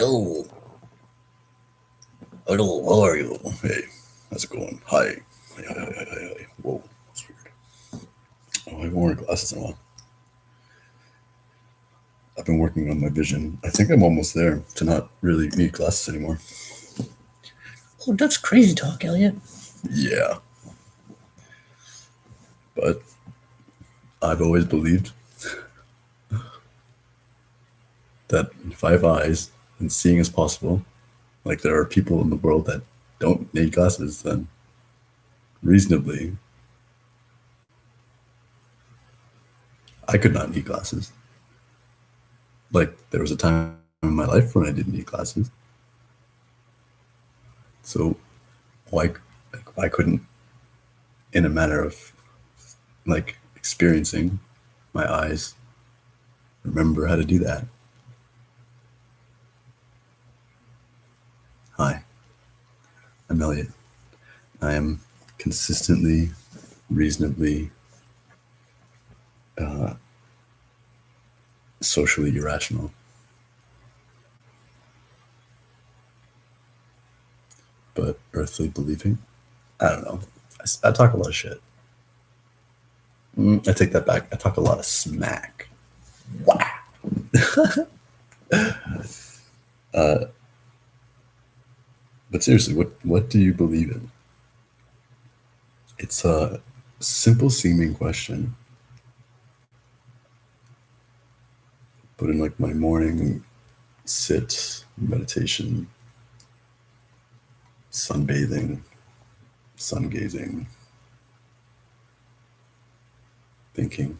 Hello. Hello, how are you? Hey, how's it going? Hi. Hi, hi, hi, hi, hi. Whoa, that's weird. Oh, I haven't worn glasses in a while. I've been working on my vision. I think I'm almost there to not really need glasses anymore. Oh, that's crazy talk, Elliot. Yeah. But I've always believed that if I have eyes and seeing is possible, like there are people in the world that don't need glasses, then reasonably, I could not need glasses. Like there was a time in my life when I didn't need glasses. So why couldn't, in a matter of like experiencing my eyes, remember how to do that? Hi, I'm Elliot. I am consistently, reasonably, socially irrational. But earthly believing? I don't know. I talk a lot of shit. I take that back. I talk a lot of smack. Wow. But seriously, what do you believe in? It's a simple seeming question. But in like my morning sit, meditation, sunbathing, sun gazing, thinking,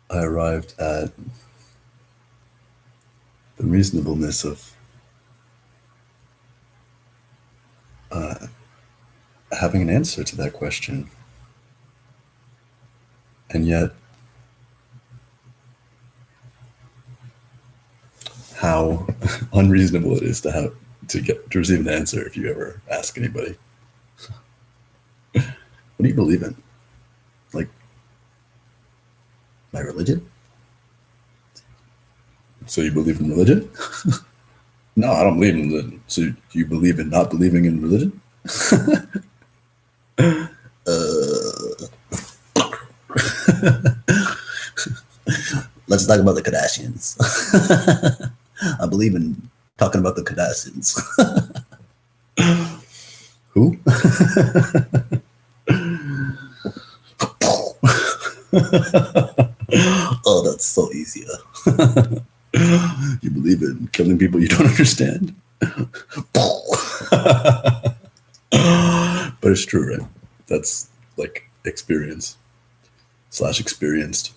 I arrived at the reasonableness of having an answer to that question. And yet, how unreasonable it is to have to receive an answer if you ever ask anybody. What do you believe in? Like my religion? So you believe in religion? No, I don't believe in religion. So do you believe in not believing in religion? Let's talk about the Kardashians. I believe in talking about the Kardashians. Who? Oh, that's so easy. You believe in killing people you don't understand? But it's true, right? That's like experience / experienced.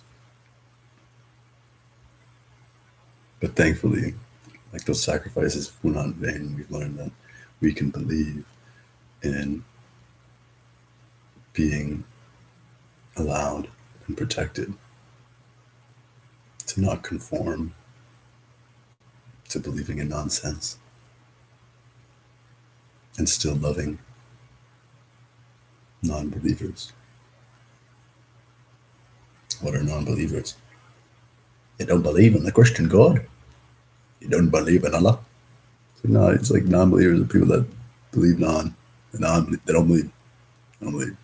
But thankfully, like those sacrifices were not in vain. We've learned that we can believe in being allowed and protected to not conform to believing in nonsense and still loving non-believers. What are non-believers? You don't believe in the Christian God? You don't believe in Allah? So no, it's like non-believers are people that believe they don't believe. They don't believe.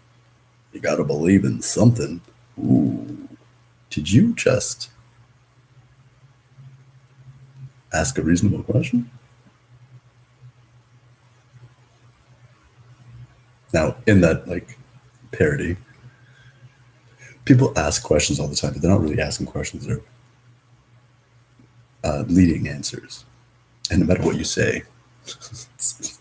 You gotta believe in something. Ooh. Did you just ask a reasonable question? Now, in that like parody, people ask questions all the time, but they're not really asking questions. They're leading answers. And no matter what you say,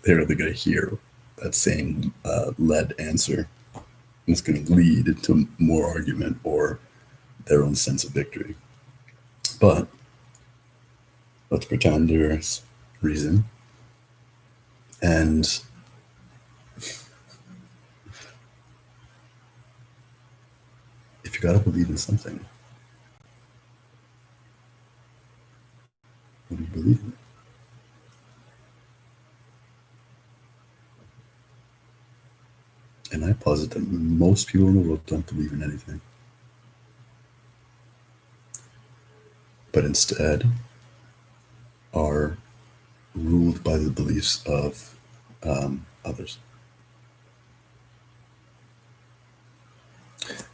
they're going to hear that same led answer. And it's going to lead to more argument or their own sense of victory. But let's pretend there's reason. And if you got to believe in something, what do you believe in? And I posit that most people in the world don't believe in anything. but instead are ruled by the beliefs of others.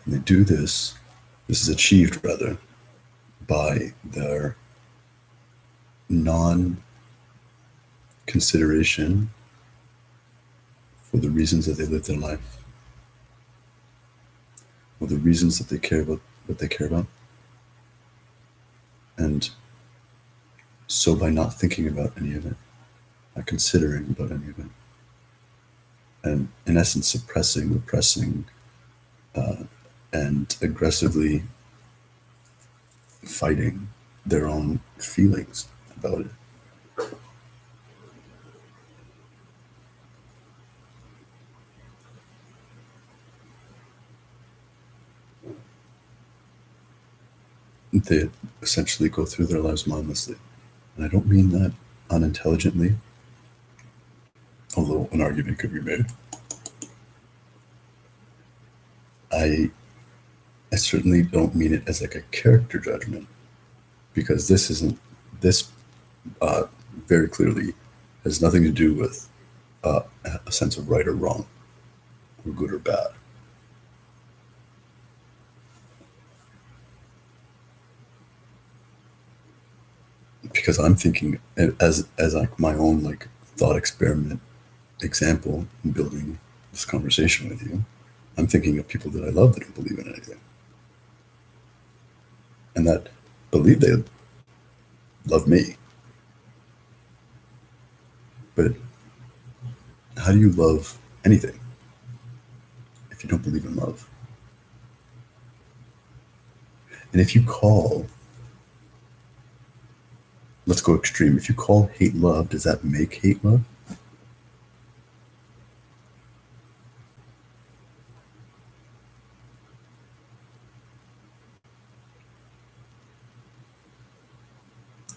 And they do this, this is achieved rather, by their non consideration for the reasons that they live their life, or the reasons that they care about what they care about. And so by not thinking about any of it, not considering about any of it, and in essence suppressing, repressing, and aggressively fighting their own feelings about it. They essentially go through their lives mindlessly. And I don't mean that unintelligently, although an argument could be made. I certainly don't mean it as like a character judgment, because this very clearly has nothing to do with a sense of right or wrong, or good or bad. Because I'm thinking as like my own like thought experiment example in building this conversation with you, I'm thinking of people that I love that don't believe in anything. And that believe they love me. But how do you love anything if you don't believe in love? And if you call, let's go extreme, if you call hate love, does that make hate love?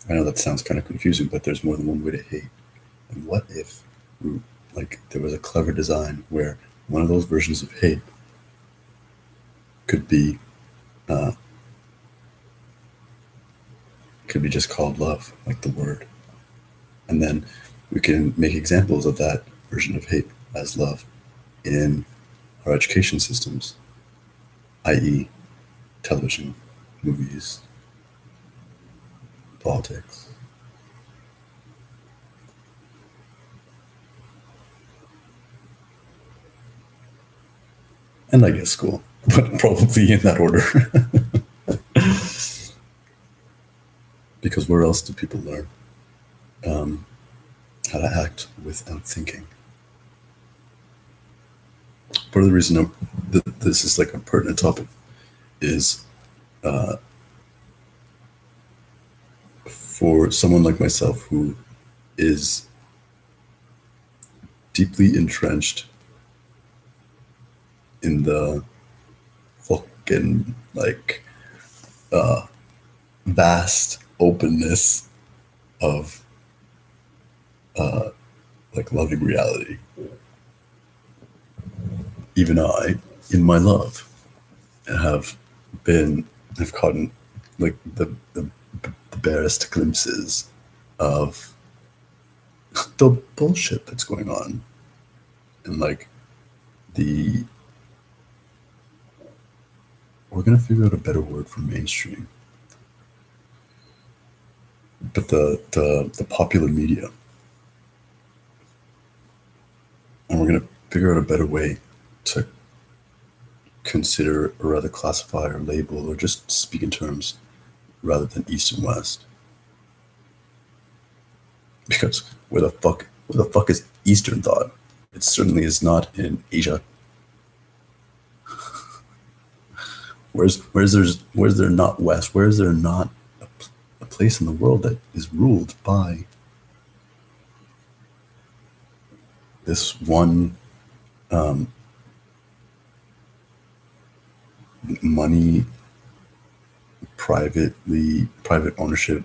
I know that sounds kind of confusing, but there's more than one way to hate. And what if, like, there was a clever design where one of those versions of hate could be just called love, like the word, and then we can make examples of that version of hate as love in our education systems, i.e., television, movies, politics. And I guess school, but probably in that order. Because where else do people learn how to act without thinking? Part of the reason that this is like a pertinent topic is for someone like myself who is deeply entrenched in the fucking like vast openness of like loving reality. Even I, in my love, have gotten like the barest glimpses of the bullshit that's going on, and like we're gonna figure out a better word for mainstream, but the popular media, and we're gonna figure out a better way to consider or rather classify or label or just speak in terms rather than East and West. Because where the fuck is Eastern thought? It certainly is not in Asia. Where's there not West? Where is there not a place in the world that is ruled by this one money, private ownership,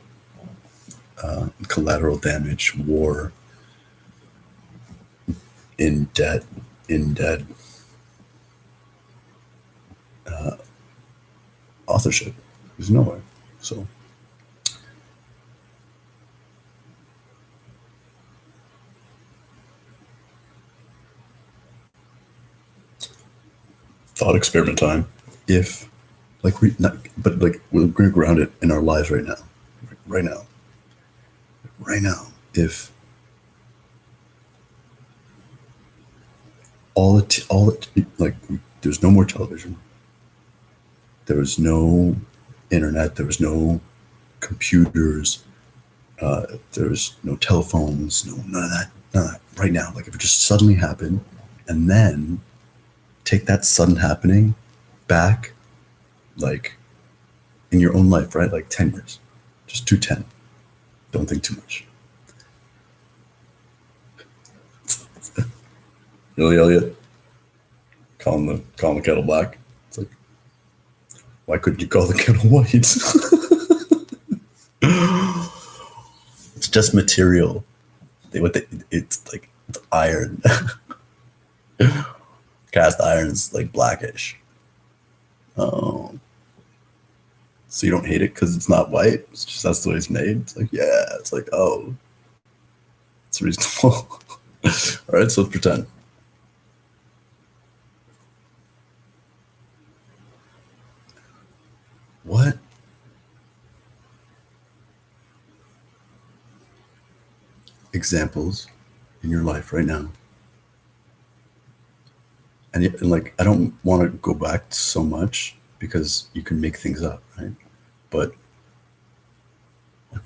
collateral damage, war, in debt, authorship? There's nowhere. So thought experiment time. If, like, we're going to ground it in our lives right now. Right now. Right now. If there's no more television, there was no internet, there was no computers, there was no telephones, none of that. Right now, like if it just suddenly happened, and then take that sudden happening back, like in your own life, right? Like 10 years, just do 10. Don't think too much. Really, Elliot? Calling the kettle black. It's like, why couldn't you call the kettle white? It's just material. It's like it's iron. Cast iron's like blackish. Oh, so you don't hate it because it's not white? It's just that's the way it's made. It's like, yeah. It's like, oh, it's reasonable. All right, so let's pretend. What? Examples in your life right now? And like, I don't want to go back so much because you can make things up, right? But like,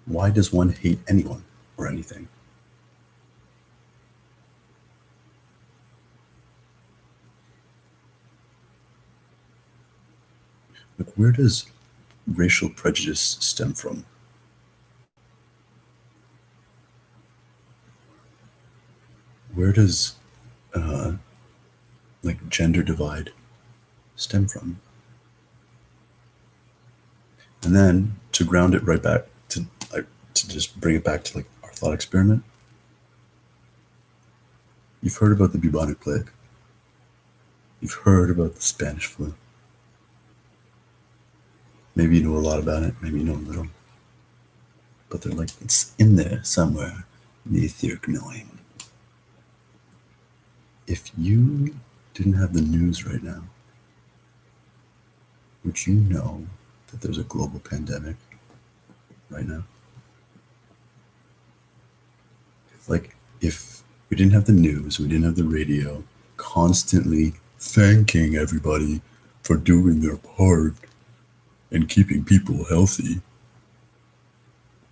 why does one hate anyone or anything? Like, where does racial prejudice stem from? Where does like gender divide stem from? And then to ground it right back to just bring it back to like our thought experiment. You've heard about the bubonic plague. You've heard about the Spanish flu. Maybe you know a lot about it. Maybe you know a little. But they're like, it's in there somewhere in the etheric knowing. If you didn't have the news right now, would you know that there's a global pandemic right now? Like, if we didn't have the news, we didn't have the radio constantly thanking everybody for doing their part and keeping people healthy,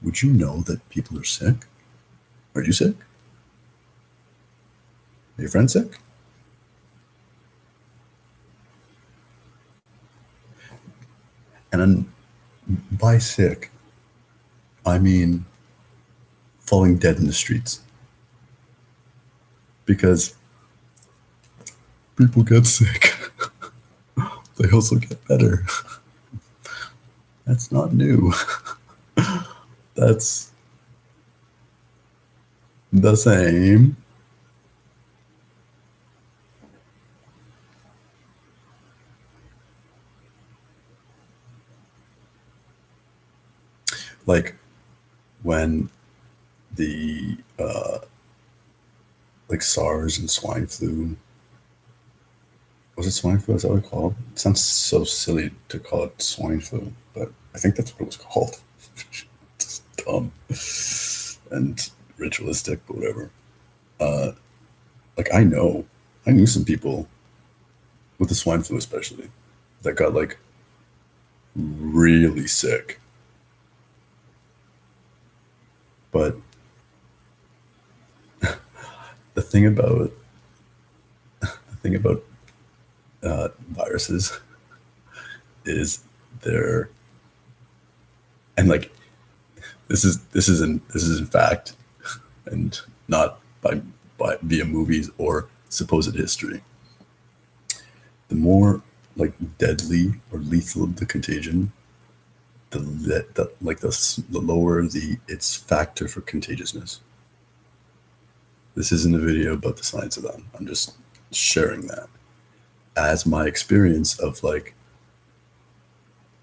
would you know that people are sick? Are you sick? Are your friends sick? And by sick, I mean falling dead in the streets. Because people get sick. They also get better. That's not new. That's the same. Like when the like SARS and swine flu. Was it swine flu? Is that what it's called? It sounds so silly to call it swine flu, but I think that's what it was called. It's dumb and ritualistic, but whatever. Like I knew some people with the swine flu especially that got like really sick. But the thing about viruses is they're, and like this is in fact, and not by via movies or supposed history. The more like deadly or lethal the contagion, the lower its factor for contagiousness. This isn't a video about the science of that. I'm just sharing that as my experience of like,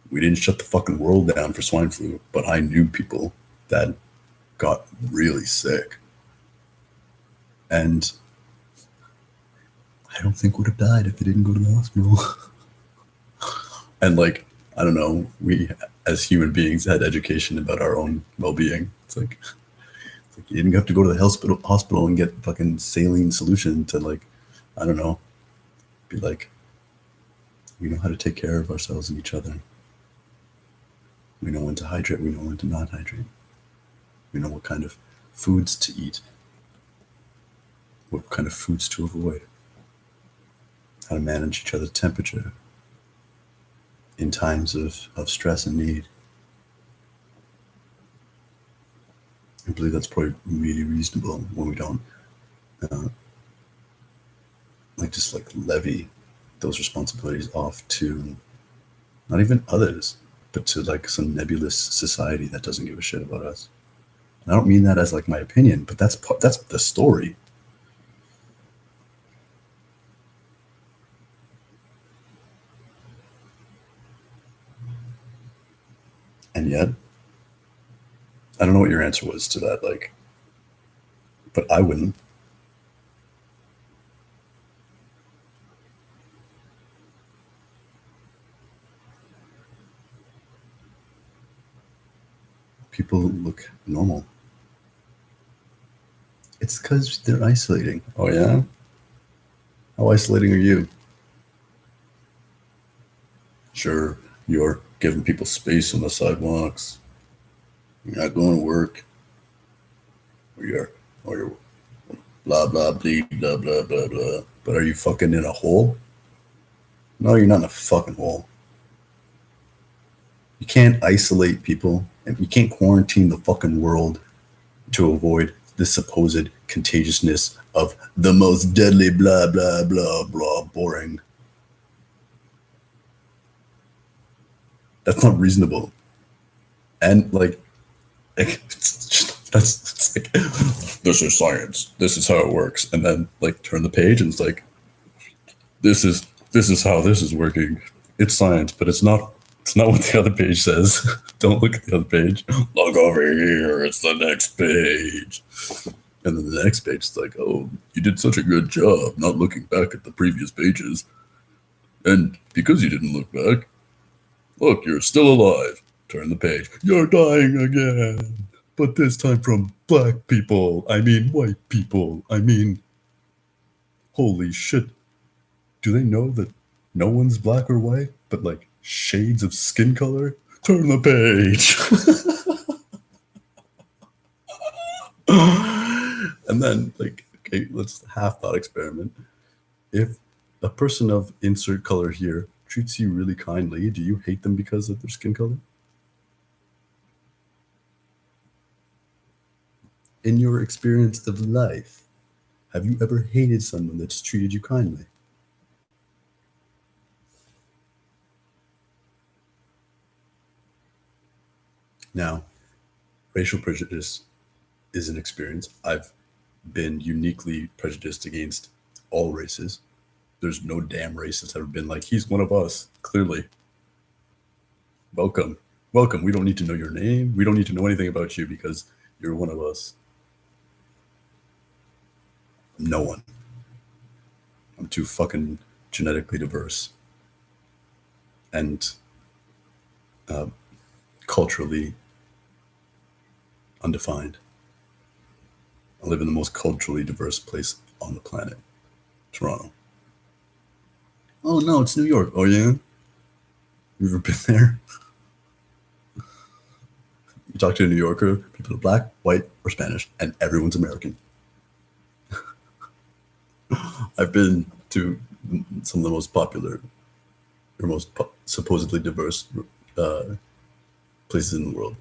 we didn't shut the fucking world down for swine flu, but I knew people that got really sick. And I don't think would have died if they didn't go to the hospital. And like, I don't know, we as human beings had education about our own well-being. It's like you didn't have to go to the hospital and get fucking saline solution to like, I don't know, be like, we know how to take care of ourselves and each other. We know when to hydrate. We know when to not hydrate. We know what kind of foods to eat, what kind of foods to avoid, how to manage each other's temperature in times of stress and need. I believe that's probably really reasonable when we don't uh, just levy those responsibilities off to not even others, but to like some nebulous society that doesn't give a shit about us. And I don't mean that as like my opinion, but that's the story. And yet, I don't know what your answer was to that, like, but I wouldn't. People look normal. It's because they're isolating. Oh yeah? How isolating are you? Sure, you're giving people space on the sidewalks. You're not going to work. Or you're blah blah blah blah blah blah blah. But are you fucking in a hole? No, you're not in a fucking hole. You can't isolate people and you can't quarantine the fucking world to avoid the supposed contagiousness of the most deadly blah blah blah blah boring. That's not reasonable. And like it's like this is science. This is how it works. And then like turn the page and it's like this is how this is working. It's science, but it's not what the other page says. Don't look at the other page. Look over here. It's the next page. And then the next page is like, oh, you did such a good job not looking back at the previous pages. And because you didn't look back, look, you're still alive. Turn the page. You're dying again. But this time from black people. I mean, white people. I mean, holy shit. Do they know that no one's black or white, but like shades of skin color? Turn the page. And then, like, okay, let's half thought experiment. If a person of insert color here treats you really kindly, do you hate them because of their skin color? In your experience of life, have you ever hated someone that's treated you kindly? Now, racial prejudice is an experience. I've been uniquely prejudiced against all races. There's no damn race that's ever been like, he's one of us, clearly. Welcome. Welcome. We don't need to know your name. We don't need to know anything about you because you're one of us. No one. I'm too fucking genetically diverse and culturally undefined. I live in the most culturally diverse place on the planet, Toronto. Oh no, it's New York. Oh yeah? You ever been there? You talk to a New Yorker, people are black, white, or Spanish, and everyone's American. I've been to some of the most popular or supposedly diverse places in the world.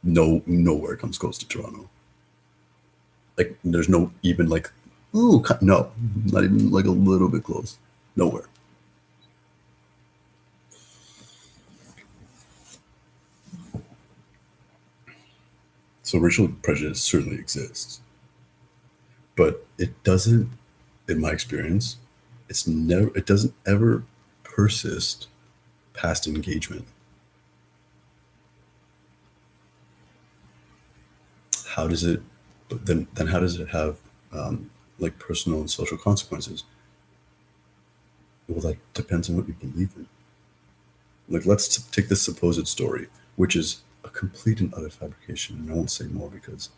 Nowhere comes close to Toronto. Like, there's no even like, ooh, no, not even like a little bit close. Nowhere. So racial prejudice certainly exists, but it doesn't, in my experience, it doesn't ever persist past engagement. How does it? But then how does it have like personal and social consequences? Well, that depends on what you believe in. Like, let's take this supposed story, which is a complete and utter fabrication, and I won't say more because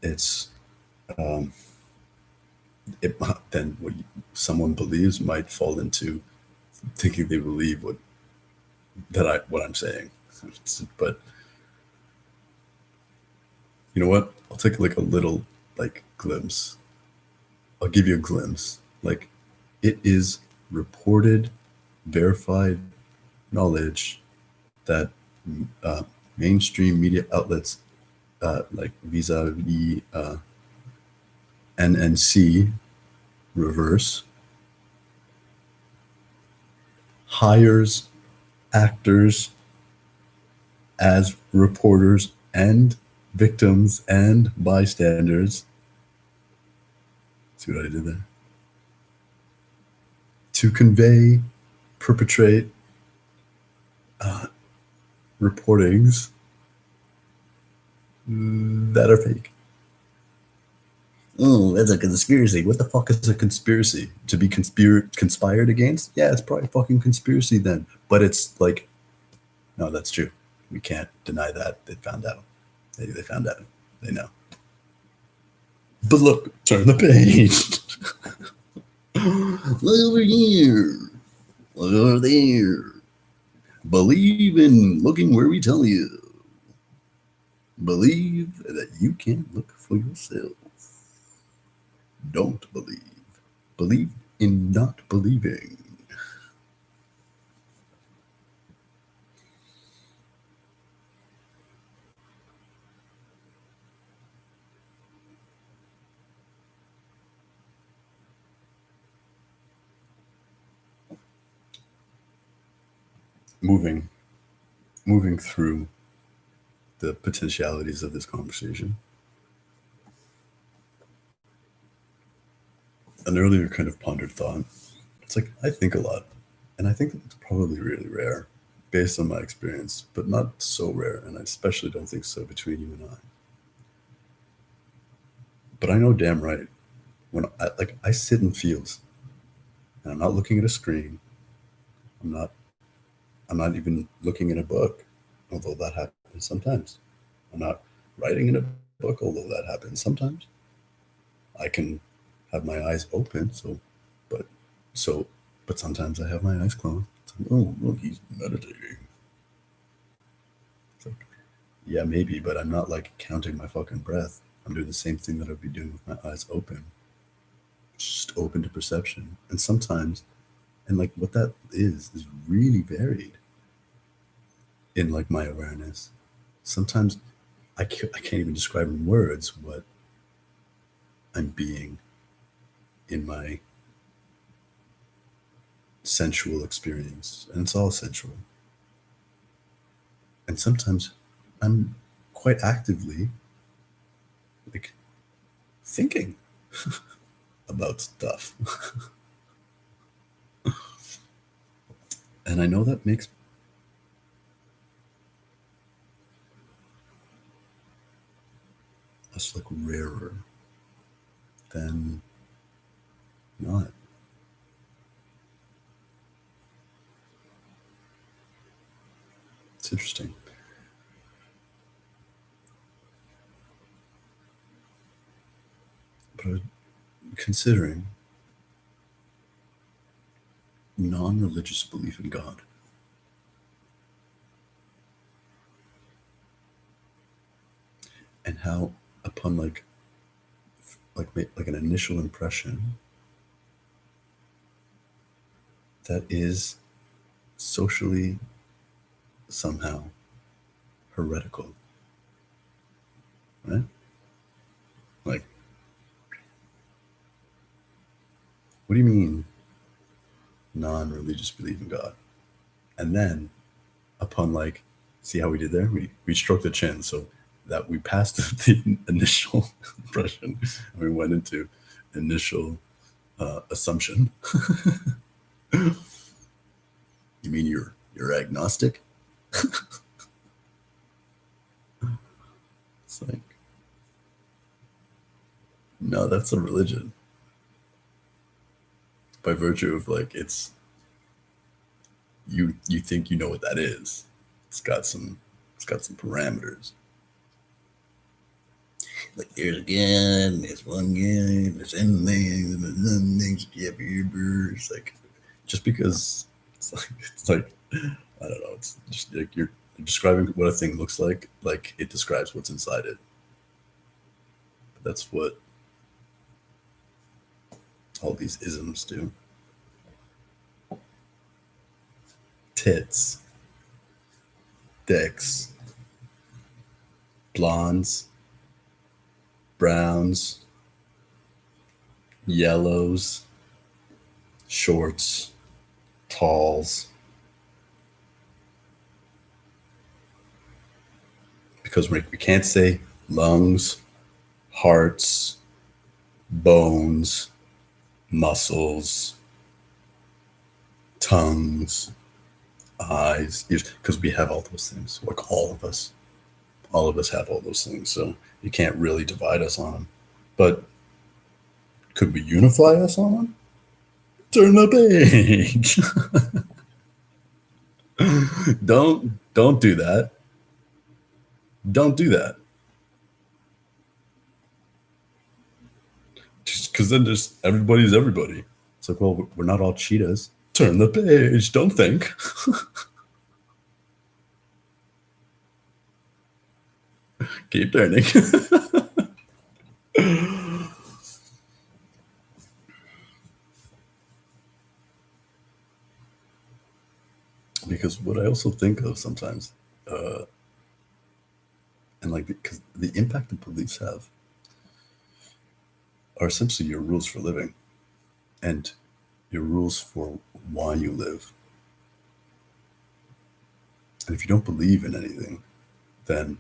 it's um, it then what someone believes might fall into thinking they believe what I'm saying. But you know what? I'll take like a little like glimpse. I'll give you a glimpse. Like, it is reported, verified knowledge that uh, mainstream media outlets like vis-a-vis NNC reverse hires actors as reporters and victims and bystanders. See what I did there? To convey, perpetrate reportings that are fake. Oh, that's a conspiracy. What the fuck is a conspiracy? To be conspired against? Yeah, it's probably a fucking conspiracy then. But it's like, no, that's true. We can't deny that. They found out. They found out. They know. But look, turn the page. Look over here. Look over there. Believe in looking where we tell you. Believe that you can look for yourself. Don't believe. Believe in not believing. Moving through the potentialities of this conversation. An earlier kind of pondered thought. It's like, I think a lot. And I think that it's probably really rare based on my experience, but not so rare. And I especially don't think so between you and I. But I know damn right when I sit in fields and I'm not looking at a screen. I'm not even looking at a book, although that happens sometimes. I'm not writing in a book, although that happens sometimes. I can have my eyes open, but so but sometimes I have my eyes closed. It's like, oh look, he's meditating. It's like, yeah, maybe, but I'm not like counting my fucking breath. I'm doing the same thing that I'd be doing with my eyes open. Just open to perception. And sometimes, and like what that is really varied in like my awareness. Sometimes I can't even describe in words what I'm being in my sensual experience. And it's all sensual. And sometimes I'm quite actively like thinking about stuff. And I know that makes us like rarer than not. It's interesting. But I was considering non-religious belief in God. And how upon like an initial impression that is socially somehow heretical, right? Like, what do you mean non-religious belief in God? And then upon like, see how we did there? We stroked the chin so that we passed the initial impression and we went into initial assumption. You mean you're agnostic? It's like, no, that's a religion. by virtue of like it's you think you know what that is. It's got some parameters. Like there's a gun, there's one gun, there's things. It's like just because it's like I don't know. It's just like you're describing what a thing looks like it describes what's inside it. That's what all these isms do. Tits, dicks, blondes, browns, yellows, shorts, talls. Because we can't say lungs, hearts, bones, muscles, tongues, eyes, because we have all those things. Like all of us have all those things. So you can't really divide us on them. But could we unify us on them? Turn the page. Don't do that. Don't do that. Just because then just everybody's everybody. It's like, well, we're not all cheetahs. Turn the page. Don't think. Keep turning. Because what I also think of sometimes, and like because the impact that beliefs have are essentially your rules for living and your rules for why you live. And if you don't believe in anything, then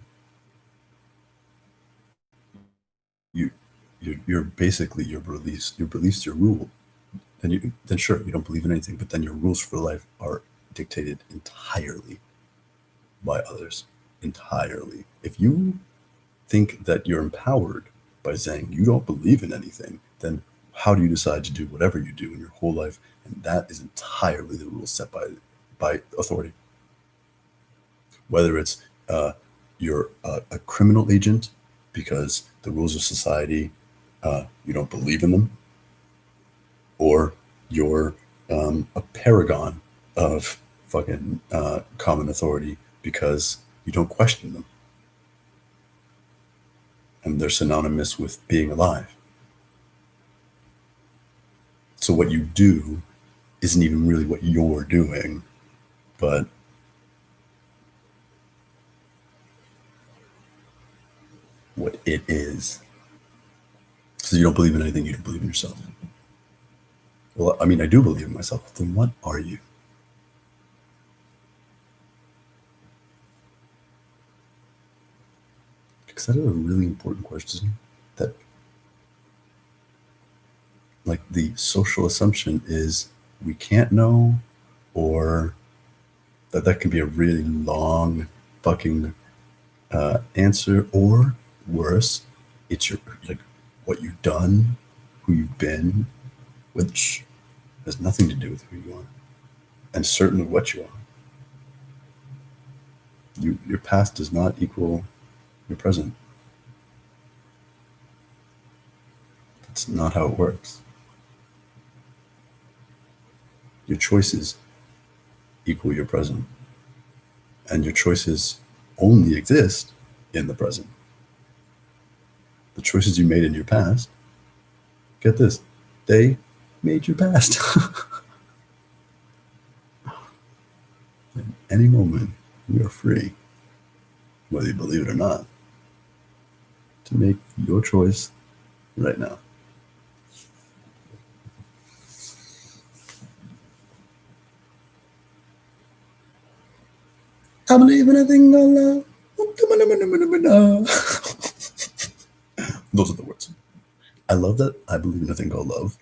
you're basically your beliefs your rule. Then sure, you don't believe in anything, but then your rules for life are dictated entirely by others. Entirely. If you think that you're empowered by saying you don't believe in anything, then how do you decide to do whatever you do in your whole life? And that is entirely the rules set by authority. Whether it's you're a criminal agent because the rules of society, you don't believe in them, or you're a paragon of fucking common authority because you don't question them. And they're synonymous with being alive. So what you do isn't even really what you're doing, but what it is. So you don't believe in anything, you don't believe in yourself. Well, I mean, I do believe in myself. Then what are you? Because that is a really important question that, like, the social assumption is we can't know, or that can be a really long fucking answer, or worse, it's your, like, what you've done, who you've been, which has nothing to do with who you are, and certainly what you are. Your past does not equal your present. That's not how it works. Your choices equal your present, and your choices only exist in the present. The choices you made in your past, get this, they made your past. At any moment, you are free, whether you believe it or not, to make your choice right now. I believe in a thing called love. Those are the words. I love that I believe in a thing called love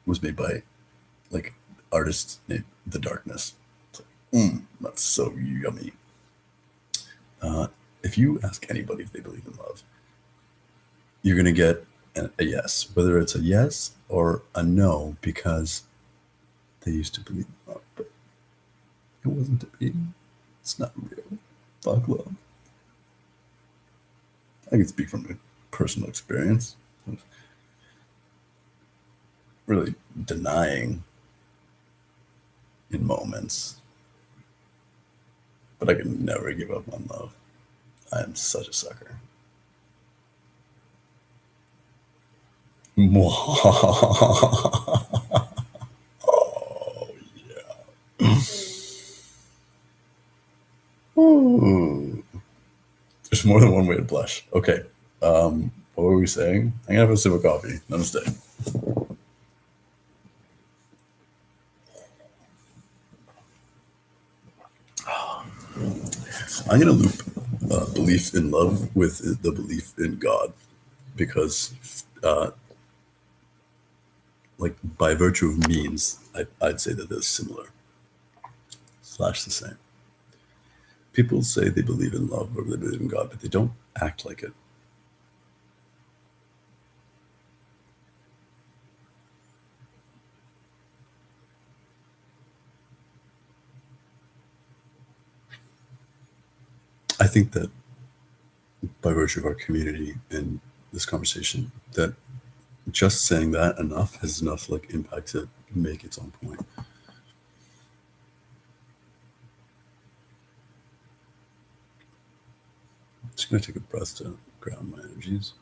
was made by, like, artists named The Darkness. It's like, that's so yummy. If you ask anybody if they believe in love, you're gonna get a yes, whether it's a yes or a no, because they used to believe in love, but it wasn't to be. It's not real. Fuck love. I can speak from a personal experience of really denying in moments, but I can never give up on love. I am such a sucker. Oh, yeah. Ooh. There's more than one way to blush. Okay. What were we saying? I'm gonna have a sip of coffee. Namaste. I'm gonna loop belief in love with the belief in God, because, like, by virtue of means, I'd say that they're similar / the same. People say they believe in love or they believe in God, but they don't act like it. I think that by virtue of our community and this conversation, that just saying that enough has enough like impact to make its own point. Just gonna take a breath to ground my energies.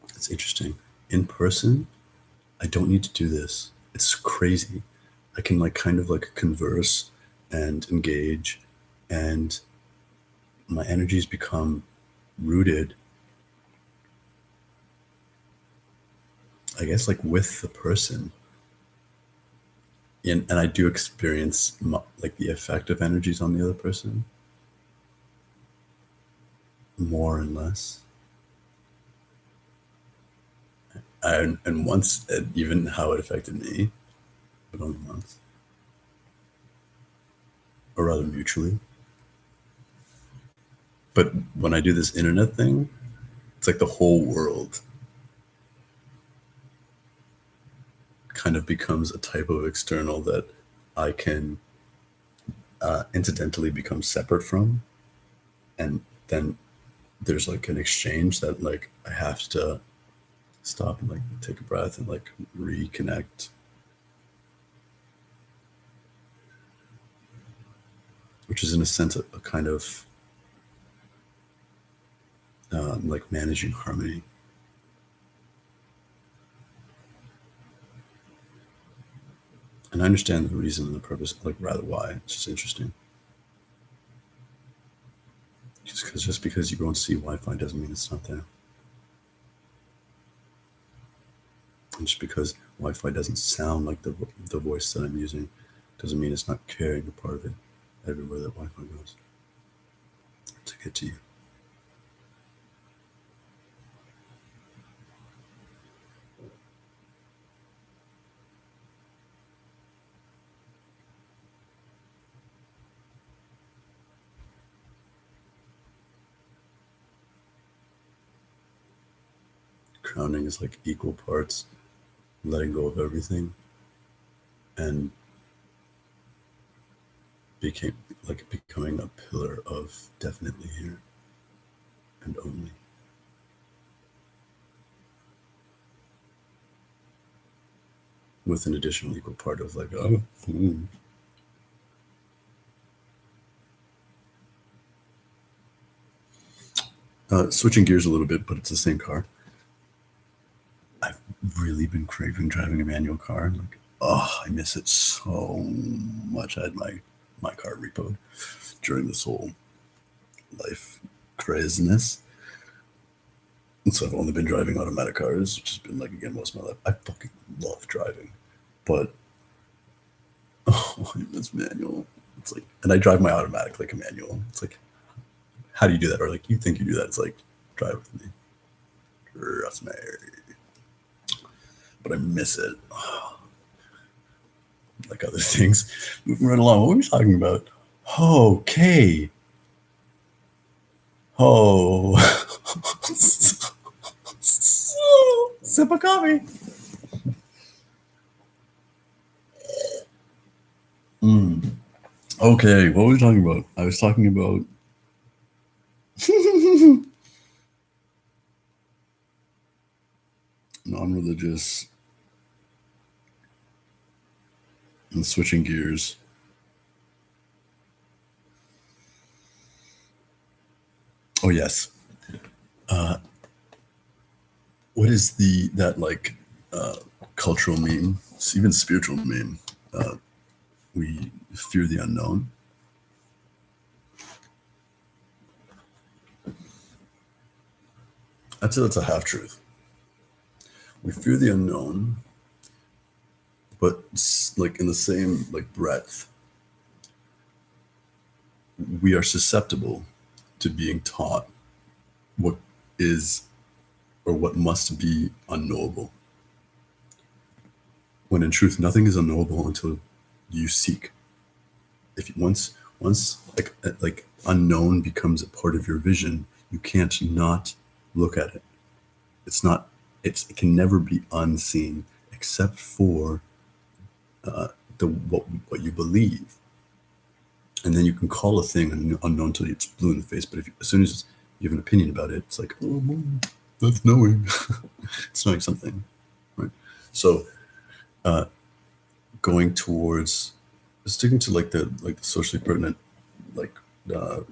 It's interesting. In person, I don't need to do this. It's crazy. I can like kind of like converse and engage, and my energies become rooted, I guess, like with the person. And I do experience like the effect of energies on the other person more and less. And once, even how it affected me, but only once, or rather mutually. But when I do this internet thing, it's like the whole world kind of becomes a type of external that I can incidentally become separate from. And then there's like an exchange that like I have to stop and like take a breath and like reconnect, which is in a sense a kind of like managing harmony. And I understand the reason and the purpose, like rather why. It's just interesting. Just because you don't see Wi-Fi doesn't mean it's not there. And just because Wi-Fi doesn't sound like the voice that I'm using doesn't mean it's not carrying a part of it everywhere that Wi-Fi goes to get to you. Grounding is like equal parts letting go of everything and becoming a pillar of definitely here and only. With an additional equal part of like, switching gears a little bit, but it's the same car. I've really been craving driving a manual car. Like, oh, I miss it so much. I had my car repoed during this whole life craziness. And so I've only been driving automatic cars, which has been like, again, most of my life. I fucking love driving, but oh, I miss manual. It's like, and I drive my automatic like a manual. It's like, how do you do that? Or like, you think you do that? It's like, drive with me. Trust me. But I miss it. Like other things. Moving right along. What were we talking about? Okay. Oh, sip of coffee. Okay, what were we talking about? I was talking about non-religious and switching gears. Oh yes. What is that like cultural meme, even spiritual meme? We fear the unknown. I'd say that's a half truth. We fear the unknown, but like in the same like breadth, we are susceptible to being taught what is or what must be unknowable. When in truth, nothing is unknowable until you seek. If once like unknown becomes a part of your vision, you can't not look at it. It can never be unseen except for the what you believe, and then you can call a thing unknown until it's blue in the face. But as soon as you have an opinion about it, it's like, oh, that's knowing. It's knowing something, right? So going towards sticking to like the socially pertinent, like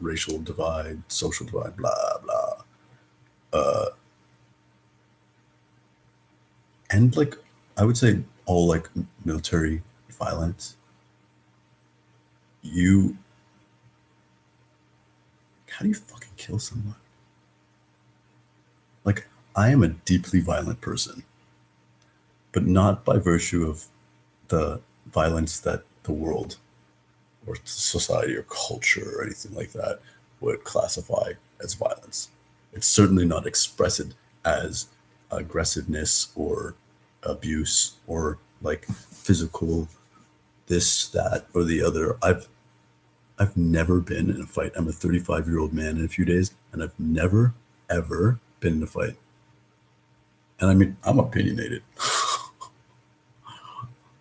racial divide, social divide, blah blah, and like I would say all like military violence. How do you fucking kill someone? Like, I am a deeply violent person, but not by virtue of the violence that the world or society or culture or anything like that would classify as violence. It's certainly not expressed as aggressiveness or abuse or like physical this, that, or the other. I've never been in a fight. I'm a 35-year-old man in a few days, and I've never, ever been in a fight. And I mean, I'm opinionated.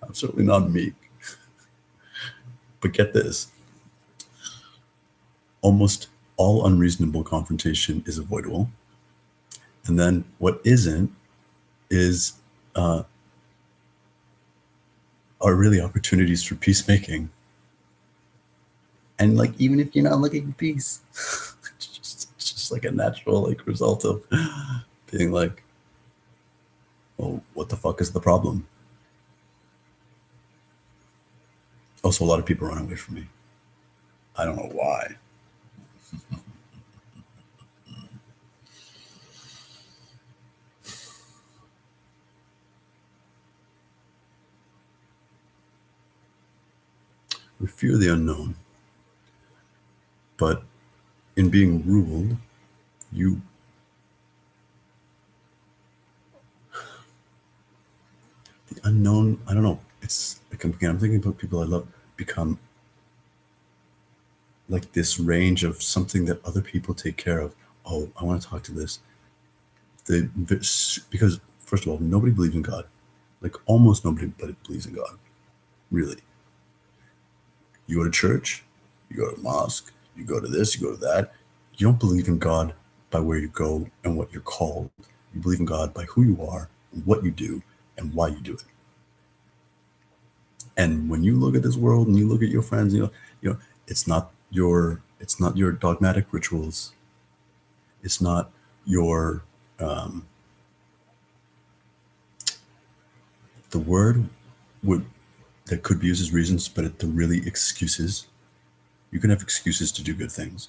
I'm certainly not meek. But get this, almost all unreasonable confrontation is avoidable. And then what isn't is are really opportunities for peacemaking. And like, even if you're not looking for peace, it's just like a natural like result of being like, well, what the fuck is the problem? Also, a lot of people run away from me. I don't know why. We fear the unknown. But in being ruled, the unknown, I don't know. It's like, again, I'm thinking about people I love become like this range of something that other people take care of. Oh, I want to talk to this. Because first of all, nobody believes in God. Like almost nobody believes in God. Really. You go to church, you go to mosque, you go to this, you go to that. You don't believe in God by where you go and what you're called. You believe in God by who you are, what you do, and why you do it. And when you look at this world and you look at your friends, you know, it's not your dogmatic rituals. It's not your the word would that could be used as reasons, but they're really excuses. You can have excuses to do good things,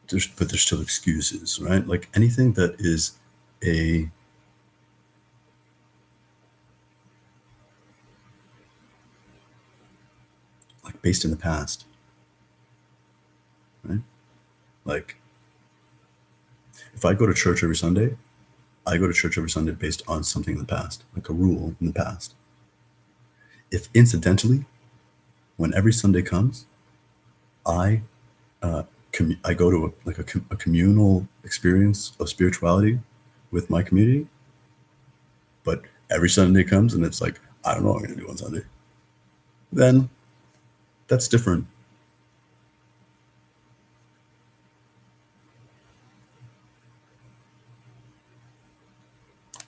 but there's still excuses, right? Like anything that is like based in the past, right? Like if I go to church every Sunday, I go to church every Sunday based on something in the past, like a rule in the past. If incidentally, when every Sunday comes, I I go to a communal experience of spirituality with my community, but every Sunday comes and it's like, I don't know what I'm going to do on Sunday. Then that's different.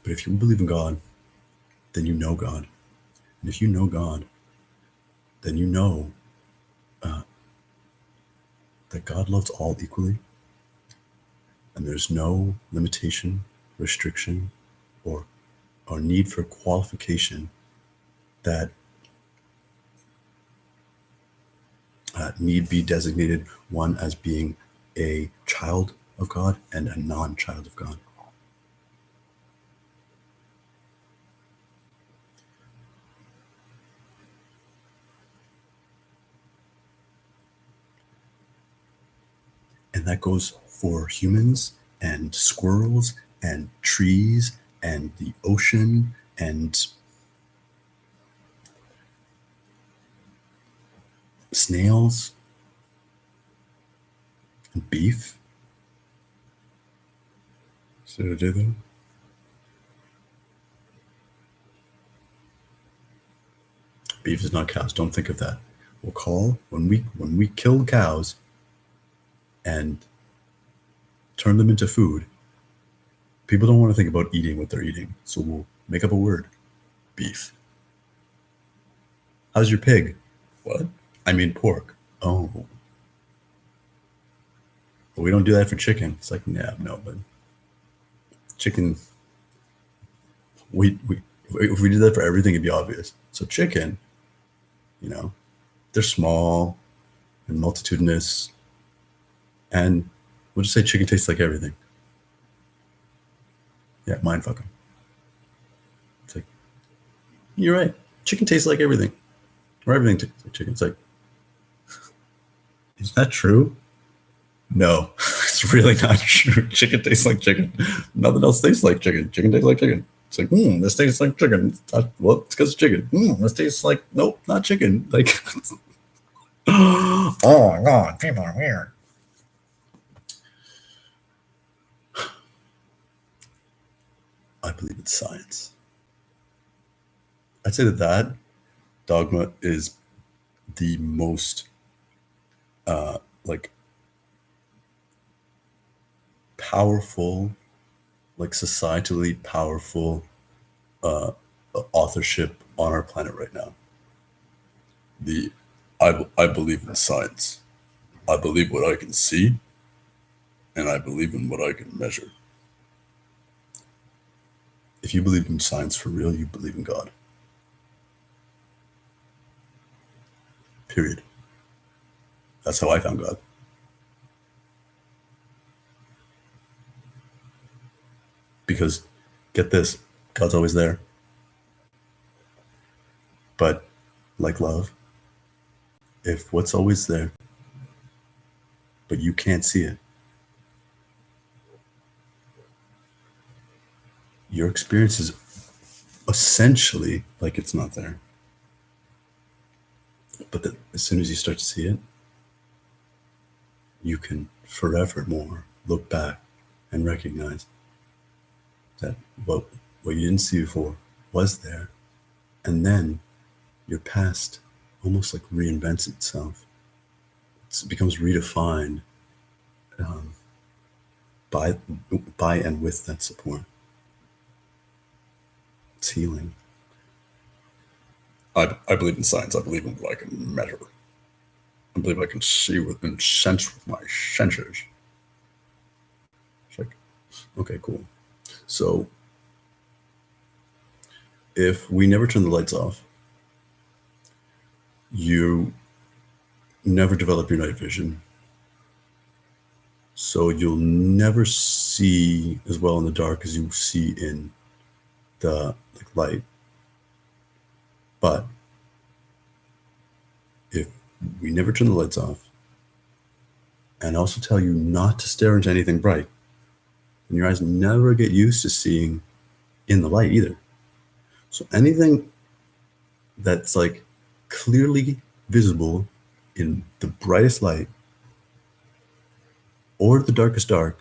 But if you believe in God, then you know God. And if you know God, then you know that God loves all equally. And there's no limitation, restriction, or need for qualification that need be designated one as being a child of God and a non-child of God. And that goes for humans and squirrels and trees and the ocean and snails and beef. See what I did there? Beef is not cows. Don't think of that. We'll call when we kill cows and turn them into food. People don't want to think about eating what they're eating, so we'll make up a word. Beef. How's your pig? What? I mean pork. Oh. But we don't do that for chicken. It's like, nah, no, but chicken, if we did that for everything, it'd be obvious. So chicken, they're small and multitudinous, and we'll just say chicken tastes like everything. Yeah, mind fuck 'em. It's like, you're right. Chicken tastes like everything. Or everything tastes like chicken. It's like, is that true? No, it's really not true. Chicken tastes like chicken. Nothing else tastes like chicken. Chicken tastes like chicken. It's like, this tastes like chicken. Well, it's because it's chicken. This tastes like, nope, not chicken. Like, oh my God, people are weird. I believe in science. I'd say that dogma is the most, powerful, societally powerful authorship on our planet right now. I believe in science. I believe what I can see, and I believe in what I can measure. If you believe in science for real, you believe in God. Period. That's how I found God. Because, get this, God's always there. But, like love, if what's always there, but you can't see it, your experience is essentially like it's not there. But as soon as you start to see it, you can forevermore look back and recognize that what you didn't see before was there, and then your past almost like reinvents itself. It becomes redefined by and with that support. It's healing. I believe in science. I believe in what I can measure. I believe I can see and sense with my senses. It's like, okay, cool. So if we never turn the lights off, you never develop your night vision. So you'll never see as well in the dark as you see in the light. But if we never turn the lights off and also tell you not to stare into anything bright, and your eyes never get used to seeing in the light either. So anything that's clearly visible in the brightest light, or the darkest dark,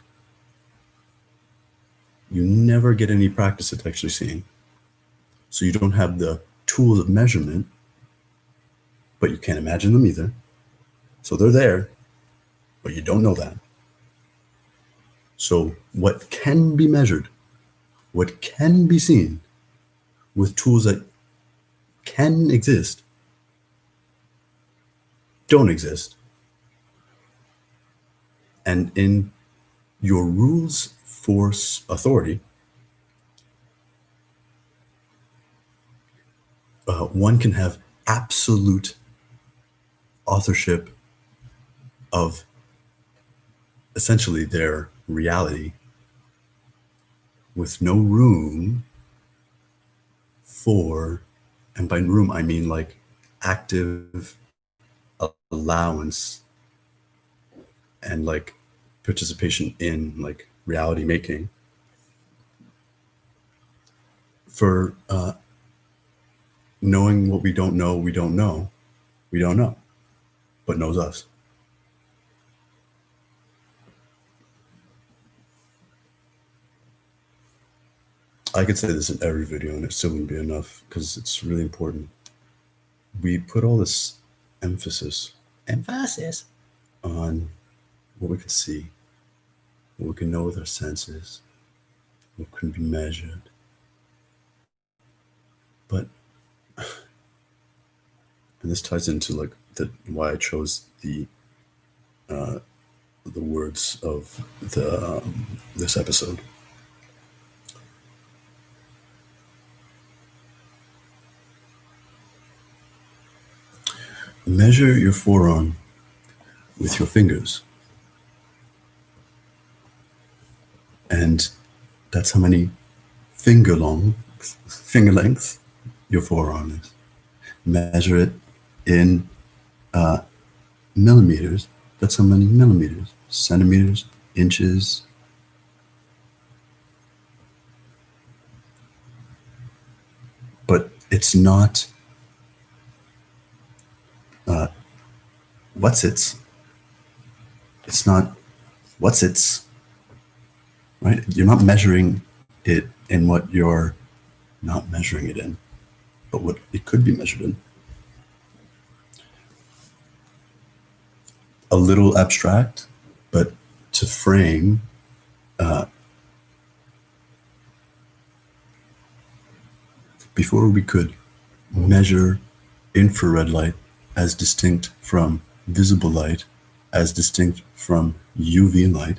you never get any practice at actually seeing. So you don't have the tools of measurement, but you can't imagine them either. So they're there, but you don't know that. So what can be measured, what can be seen with tools that can exist, don't exist. And in your rules force authority, one can have absolute authorship of essentially their reality with no room for, and by room I mean like active allowance and like participation in like reality making for knowing what we don't know, but knows us. I could say this in every video and it still wouldn't be enough because it's really important. We put all this emphasis on what we can see, what we can know with our senses, what can be measured. But, and this ties into like why I chose the words of this episode. Measure your forearm with your fingers. And that's how many finger lengths your forearm is. Measure it in millimeters. That's how many millimeters. Centimeters, inches. But it's not it's not what's its, right? You're not measuring it in what you're not measuring it in, but what it could be measured in. A little abstract, but to frame before we could measure infrared light as distinct from visible light, as distinct from UV light,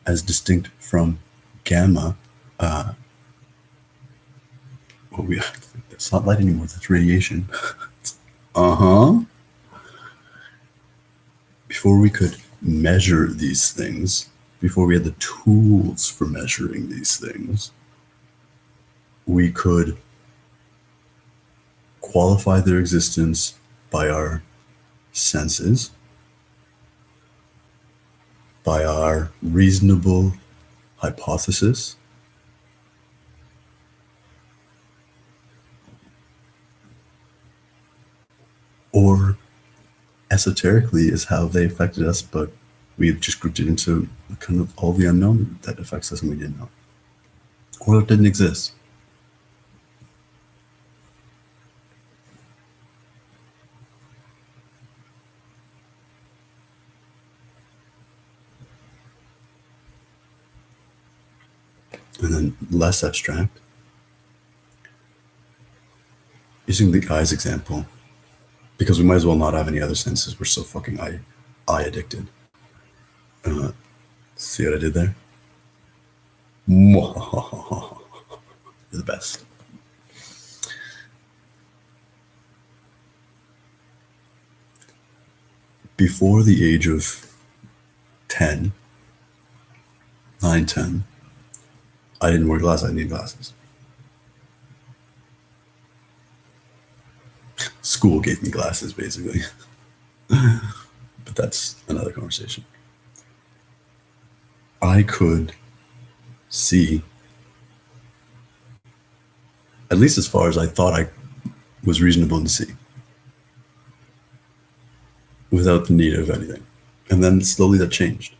as distinct from gamma. It's not light anymore, that's radiation. Before we could measure these things, before we had the tools for measuring these things, we could qualify their existence by our senses, by our reasonable hypothesis, or esoterically is how they affected us, but we've just grouped it into kind of all the unknown that affects us and we didn't know, or it didn't exist. And then less abstract, using the eyes example, because we might as well not have any other senses. We're so fucking eye addicted. See what I did there? You're the best. Before the age of 10, 9, 10, I didn't wear glasses, I need glasses. School gave me glasses, basically. But that's another conversation. I could see, at least as far as I thought I was reasonable to see, without the need of anything. And then slowly that changed.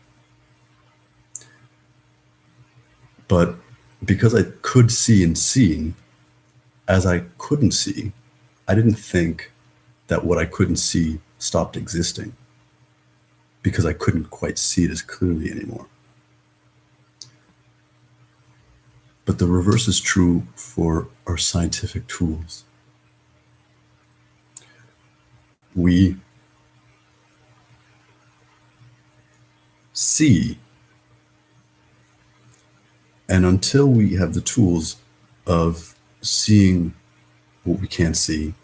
But because I could see and see, as I couldn't see, I didn't think that what I couldn't see stopped existing because I couldn't quite see it as clearly anymore. But the reverse is true for our scientific tools. We see, and until we have the tools of seeing what we can't see,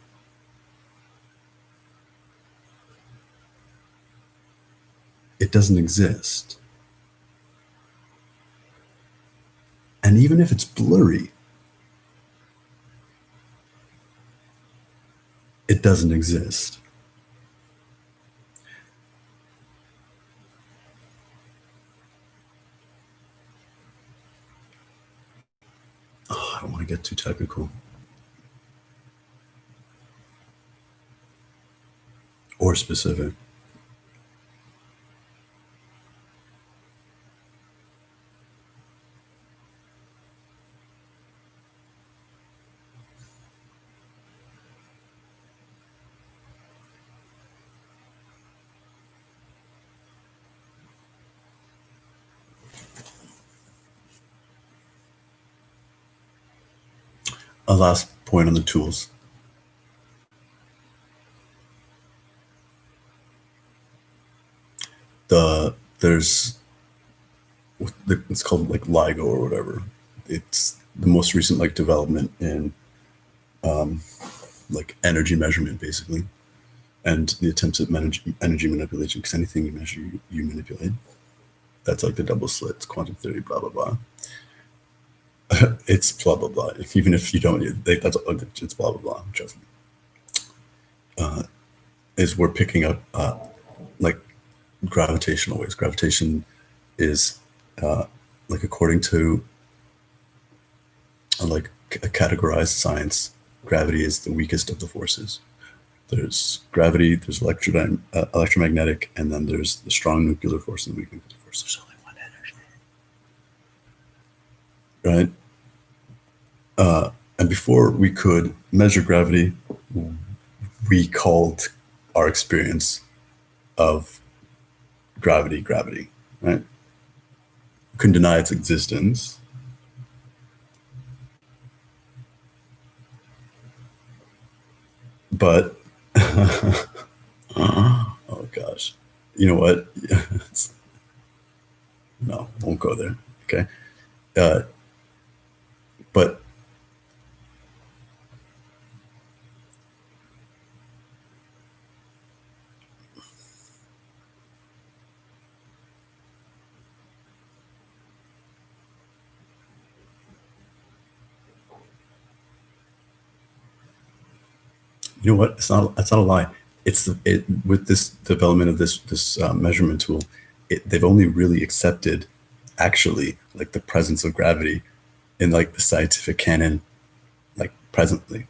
it doesn't exist. And even if it's blurry, it doesn't exist. Oh, I don't want to get too technical or specific. A last point on the tools. There's it's called like LIGO or whatever. It's the most recent like development in like energy measurement basically, and the attempts at energy manipulation. Because anything you measure, you manipulate. That's like the double slit. It's quantum theory. Blah blah blah. It's blah blah blah. Even if you don't, that's it's blah blah blah. Trust me. Is we're picking up like gravitational waves. Gravitation is like according to like a categorized science, gravity is the weakest of the forces. There's gravity, there's electromagnetic, and then there's the strong nuclear force and the weak nuclear force. There's only one energy. Right? And before we could measure gravity, we called our experience of gravity, right? We couldn't deny its existence. But, oh gosh, you know what? No, won't go there. Okay. But you know what? It's not a lie. It's with this development of this measurement tool, they've only really accepted actually like the presence of gravity in like the scientific canon, like presently.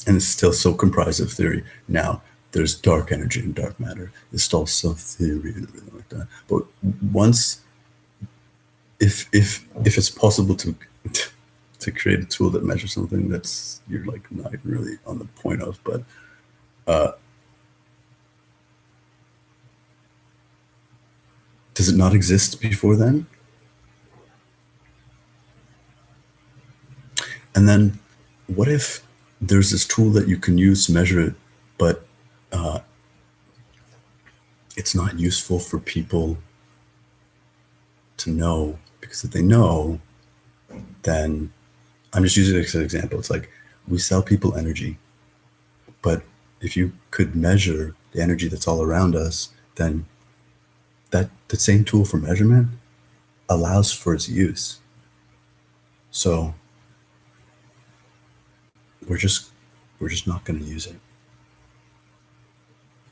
And it's still so comprised of theory. Now, there's dark energy and dark matter. It's still so theory and everything like that. But once, if it's possible to create a tool that measures something that's you're like not even really on the point of, but does it not exist before then? And then what if there's this tool that you can use to measure it, but it's not useful for people to know, because if they know, then I'm just using it as an example. It's like we sell people energy, but if you could measure the energy that's all around us, then the same tool for measurement allows for its use. So we're just not going to use it.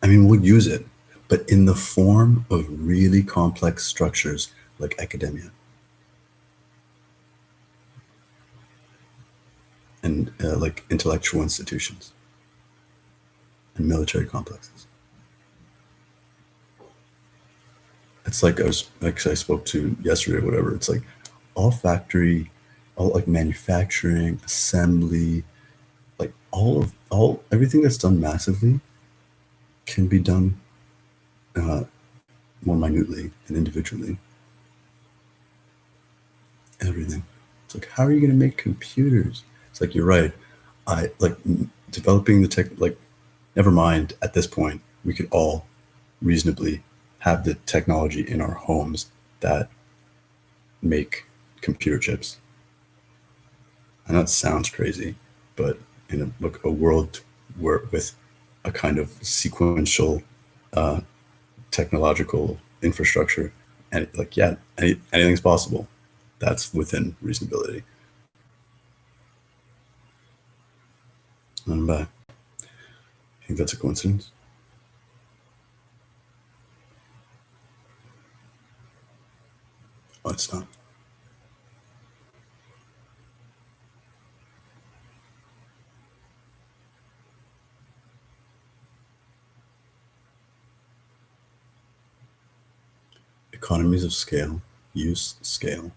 I mean, we'll use it, but in the form of really complex structures like academia and like intellectual institutions and military complexes. it's like I spoke to yesterday or whatever. It's like all like manufacturing, assembly, like all everything that's done massively can be done more minutely and individually. Everything. It's like, how are you going to make computers? It's like, you're right. I like developing the tech, like, never mind. At this point, we could all reasonably have the technology in our homes that make computer chips. And that sounds crazy, but in a world where with a kind of sequential uh, technological infrastructure, and like, yeah, anything's possible. That's within reasonability. And I'm back. I think that's a coincidence. Oh, it's not. Economies of scale use scale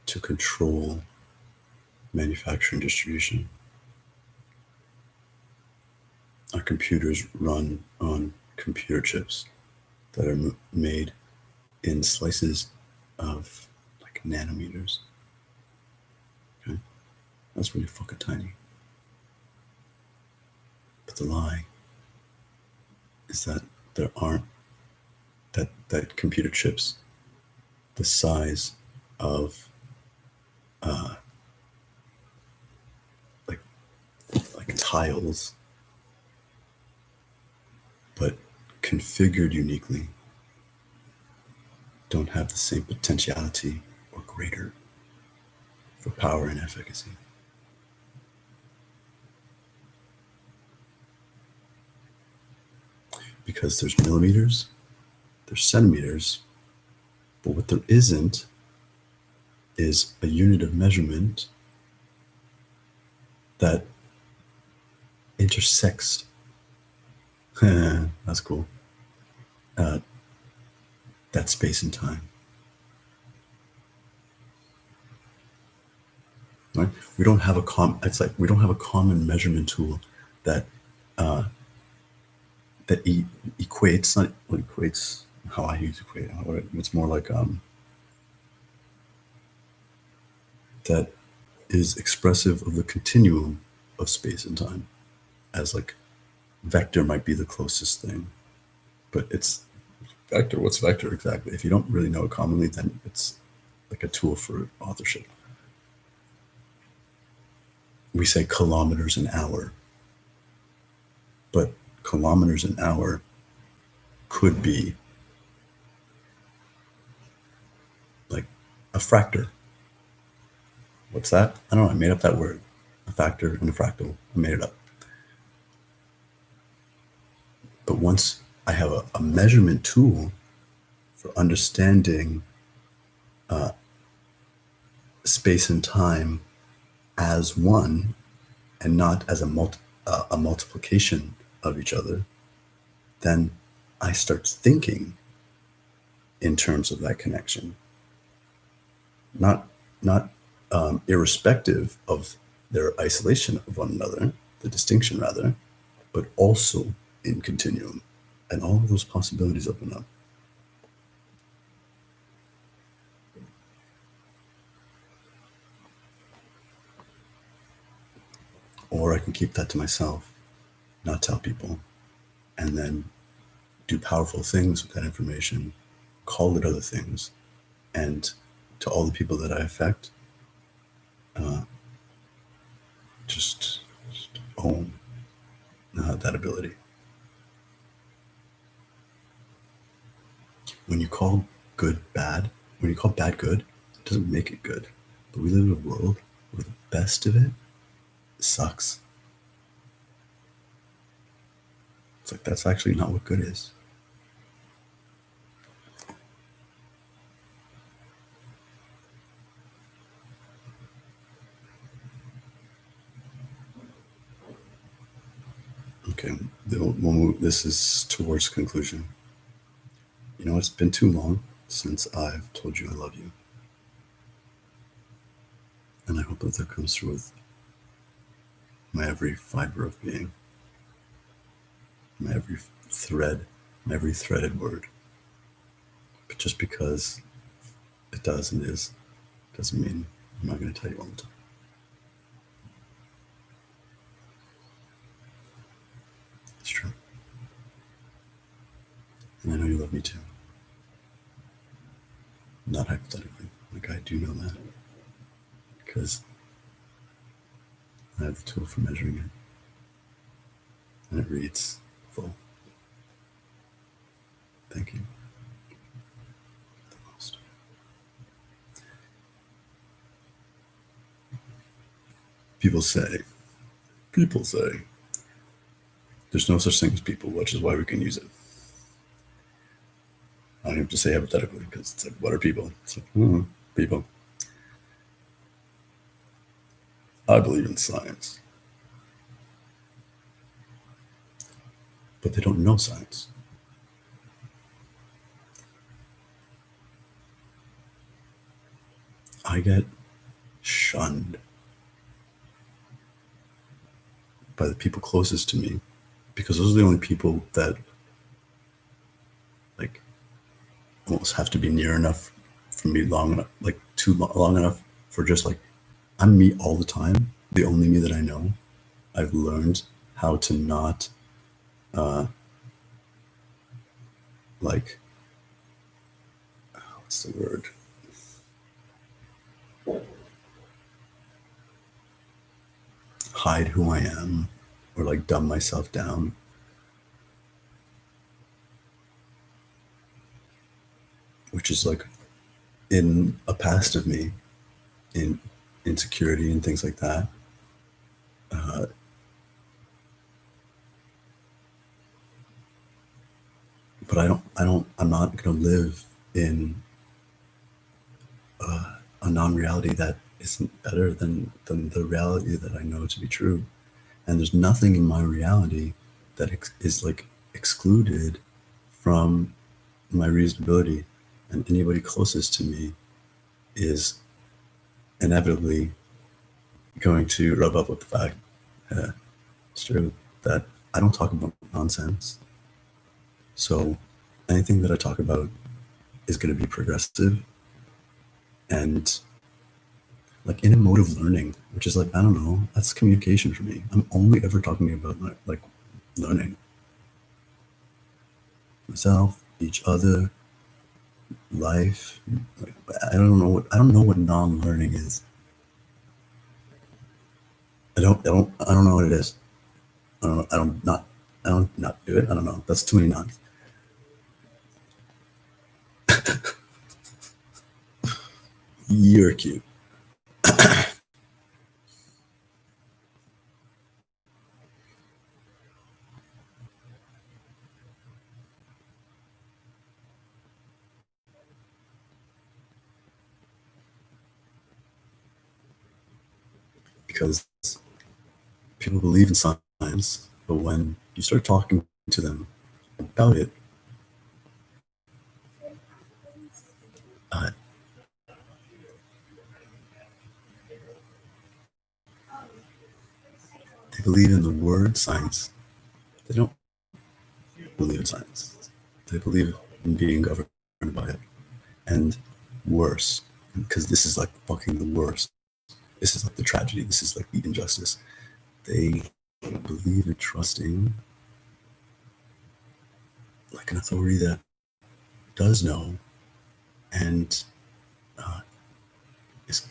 to control manufacturing distribution. Our computers run on computer chips that are made in slices of like nanometers. Okay, that's really fucking tiny. But the lie is that there aren't that computer chips the size of like tiles, but configured uniquely, don't have the same potentiality or greater for power and efficacy. Because there's millimeters, there's centimeters, but what there isn't is a unit of measurement that intersects. That's cool. Uh, that space and time. Right? We don't have It's like we don't have a common measurement tool that uh, equates. Not what equates. How I use equate. It's more like that is expressive of the continuum of space and time, as like vector might be the closest thing, but it's vector. What's vector exactly? If you don't really know it commonly, then it's like a tool for authorship. We say kilometers an hour, but kilometers an hour could be like a fractor. What's that? I don't know. I made up that word. A factor and a fractal. I made it up. But once I have a measurement tool for understanding space and time as one and not as a multiplication of each other, then I start thinking in terms of that connection, not irrespective of their isolation of one another, the distinction rather, but also in continuum, and all of those possibilities open up. Or I can keep that to myself, not tell people, and then do powerful things with that information, call it other things, and to all the people that I affect, just own that ability. When you call good bad, when you call bad good, it doesn't make it good. But we live in a world where the best of it sucks. It's like, that's actually not what good is. Okay, we'll move. This is towards conclusion. You know, it's been too long since I've told you I love you. And I hope that comes through with my every fiber of being, my every thread, my every threaded word. But just because it does and is, doesn't mean I'm not going to tell you all the time. It's true. And I know you love me too. Not hypothetically. Like, I do know that. Because I have the tool for measuring it. And it reads full. Thank you. The most. People say, there's no such thing as people, which is why we can use it. I don't have to say hypothetically because it's like, what are people? It's like, people. I believe in science, but they don't know science. I get shunned by the people closest to me because those are the only people that like almost have to be near enough for me long enough, like long enough for just like, I'm me all the time, the only me that I know. I've learned how to not like, what's the word? Hide who I am or like dumb myself down. Which is like in a past of me, in insecurity and things like that. But I'm not going to live in a non-reality that isn't better than the reality that I know to be true. And there's nothing in my reality that is like excluded from my reasonability. And anybody closest to me is inevitably going to rub up with the fact, it's true, that I don't talk about nonsense. So anything that I talk about is going to be progressive and like in emotive learning, which is like, I don't know, that's communication for me. I'm only ever talking about like learning myself, each other, life. Like, I don't know what non-learning is. I don't know what it is. I don't not do it. I don't know. That's too many nons. You're cute. Because people believe in science, but when you start talking to them about it, uh, they believe in the word science. They don't believe in science. They believe in being governed by it. And worse, because this is like fucking the worst. This is like the tragedy. This is like the injustice. They believe in trusting like an authority that does know and is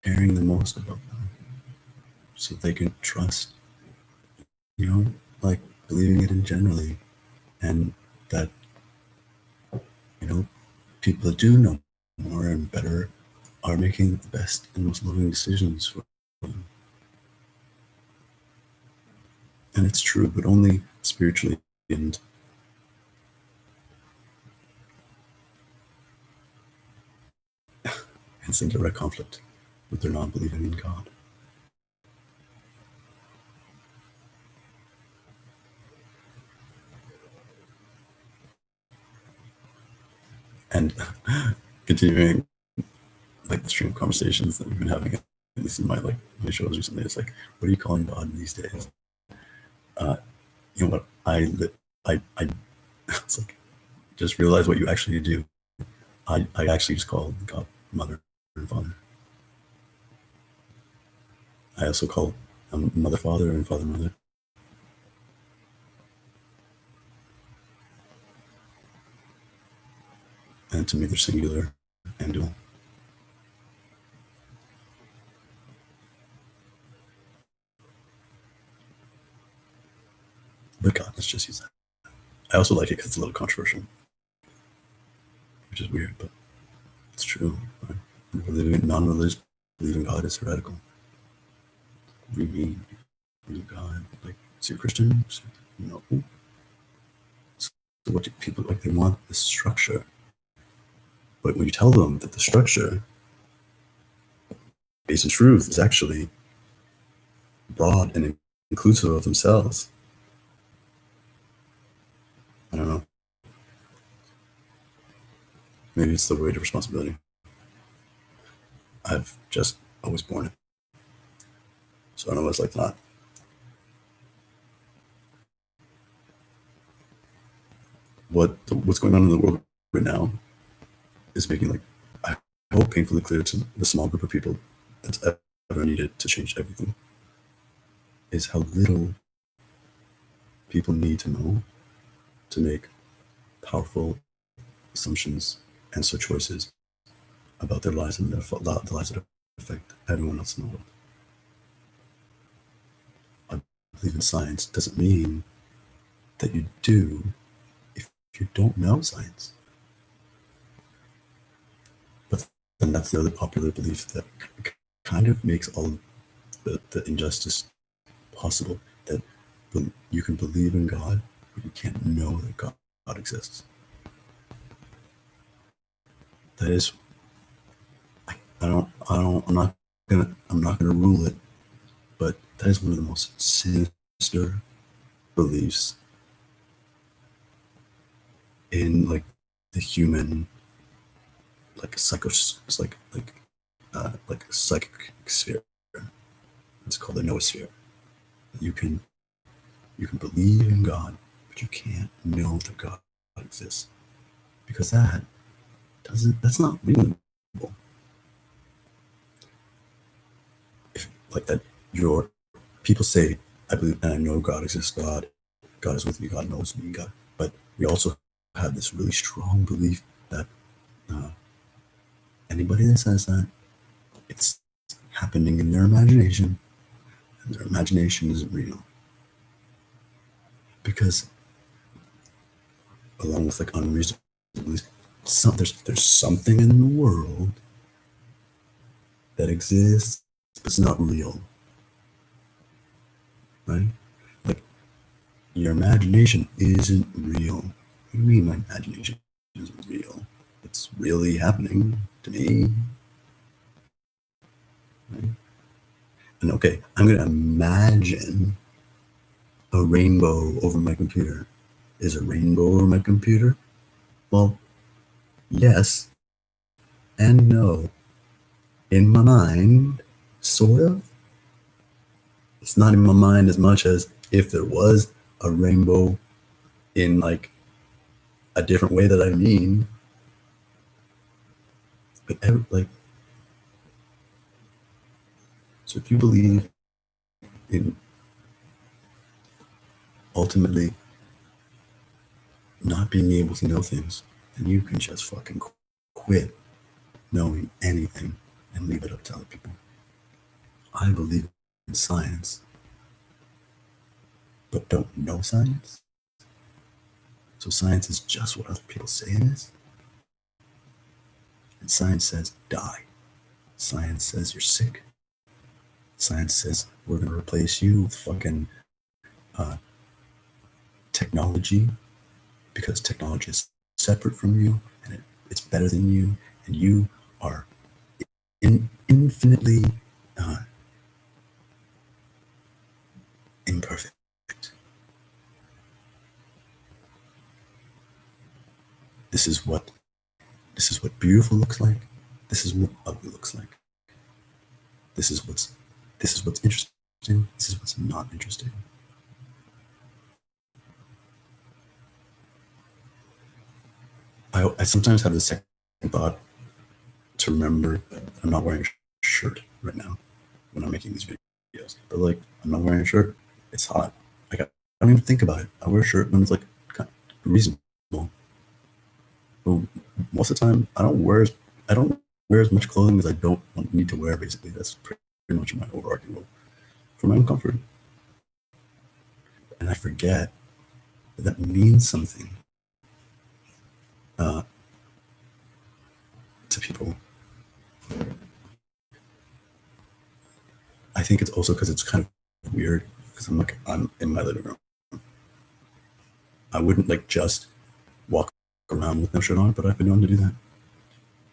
caring the most about them, so they can trust, you know, like believing it in generally, and that, you know, people that do know more and better are making the best and most loving decisions for them. And it's true, but only spiritually and it's in direct conflict with their non-believing in God. And continuing like the stream of conversations that we've been having, at least in my shows recently, it's like, what are you calling God these days? You know what? I it's like, just realize what you actually do. I actually just call God mother and father. I also call mother father and father mother. And to me, they're singular and dual. But God, let's just use that. I also like it because it's a little controversial, which is weird, but it's true. Right? Non-religious believing God is heretical. What do you mean? Believe God? Like, is he a Christian? No. So what do people like? They want the structure. But when you tell them that the structure, based in truth, is actually broad and inclusive of themselves, I don't know. Maybe it's the weight of responsibility. I've just always borne it. So I know what it's like to not. What's going on in the world right now is making, like, I hope, painfully clear to the small group of people that's ever needed to change everything, is how little people need to know to make powerful assumptions, answer choices about their lives and the lives that affect everyone else in the world. I believe in science doesn't mean that you do if you don't know science. But then that's the other popular belief that kind of makes all the injustice possible, that you can believe in God, but you can't know that God exists. That is, I'm not gonna rule it, but that is one of the most sinister beliefs in, like, the human, like, psychic sphere. It's called the noosphere. You can believe in God, but you can't know that God exists, because that's not reasonable. If, like, that, your people say, I believe and I know God exists, God is with me, God knows me, God. But we also have this really strong belief that anybody that says that, it's happening in their imagination, and their imagination isn't real. Because along with, like, unreasonable beliefs, there's something in the world that exists, but it's not real. Right? Like, your imagination isn't real. What do you mean my imagination isn't real? It's really happening to me. Right? And okay, I'm gonna imagine a rainbow over my computer. Is a rainbow over my computer? Well, yes and no. In my mind, sort of. It's not in my mind as much as if there was a rainbow in, like, a different way that I mean. But like, so if you believe in ultimately not being able to know things, then you can just fucking quit knowing anything and leave it up to other people. I believe in science, but don't know science. So science is just what other people say it is. And science says die. Science says you're sick. Science says we're going to replace you with fucking technology, because technology is separate from you and it's better than you, and you are infinitely imperfect. This is what This is what beautiful looks like. This is what ugly looks like. This is what's interesting. This is what's not interesting. I sometimes have the second thought to remember that I'm not wearing a shirt right now when I'm making these videos. But like, I'm not wearing a shirt. It's hot. Like, I don't even think about it. I wear a shirt when it's like kind of reasonable. But most of the time, I don't wear as much clothing as I don't need to wear. Basically, that's pretty much my overarching rule for my own comfort. And I forget that means something to people. I think it's also because it's kind of weird because I'm in my living room. I wouldn't like just walk around with no shirt on, but I've been known to do that.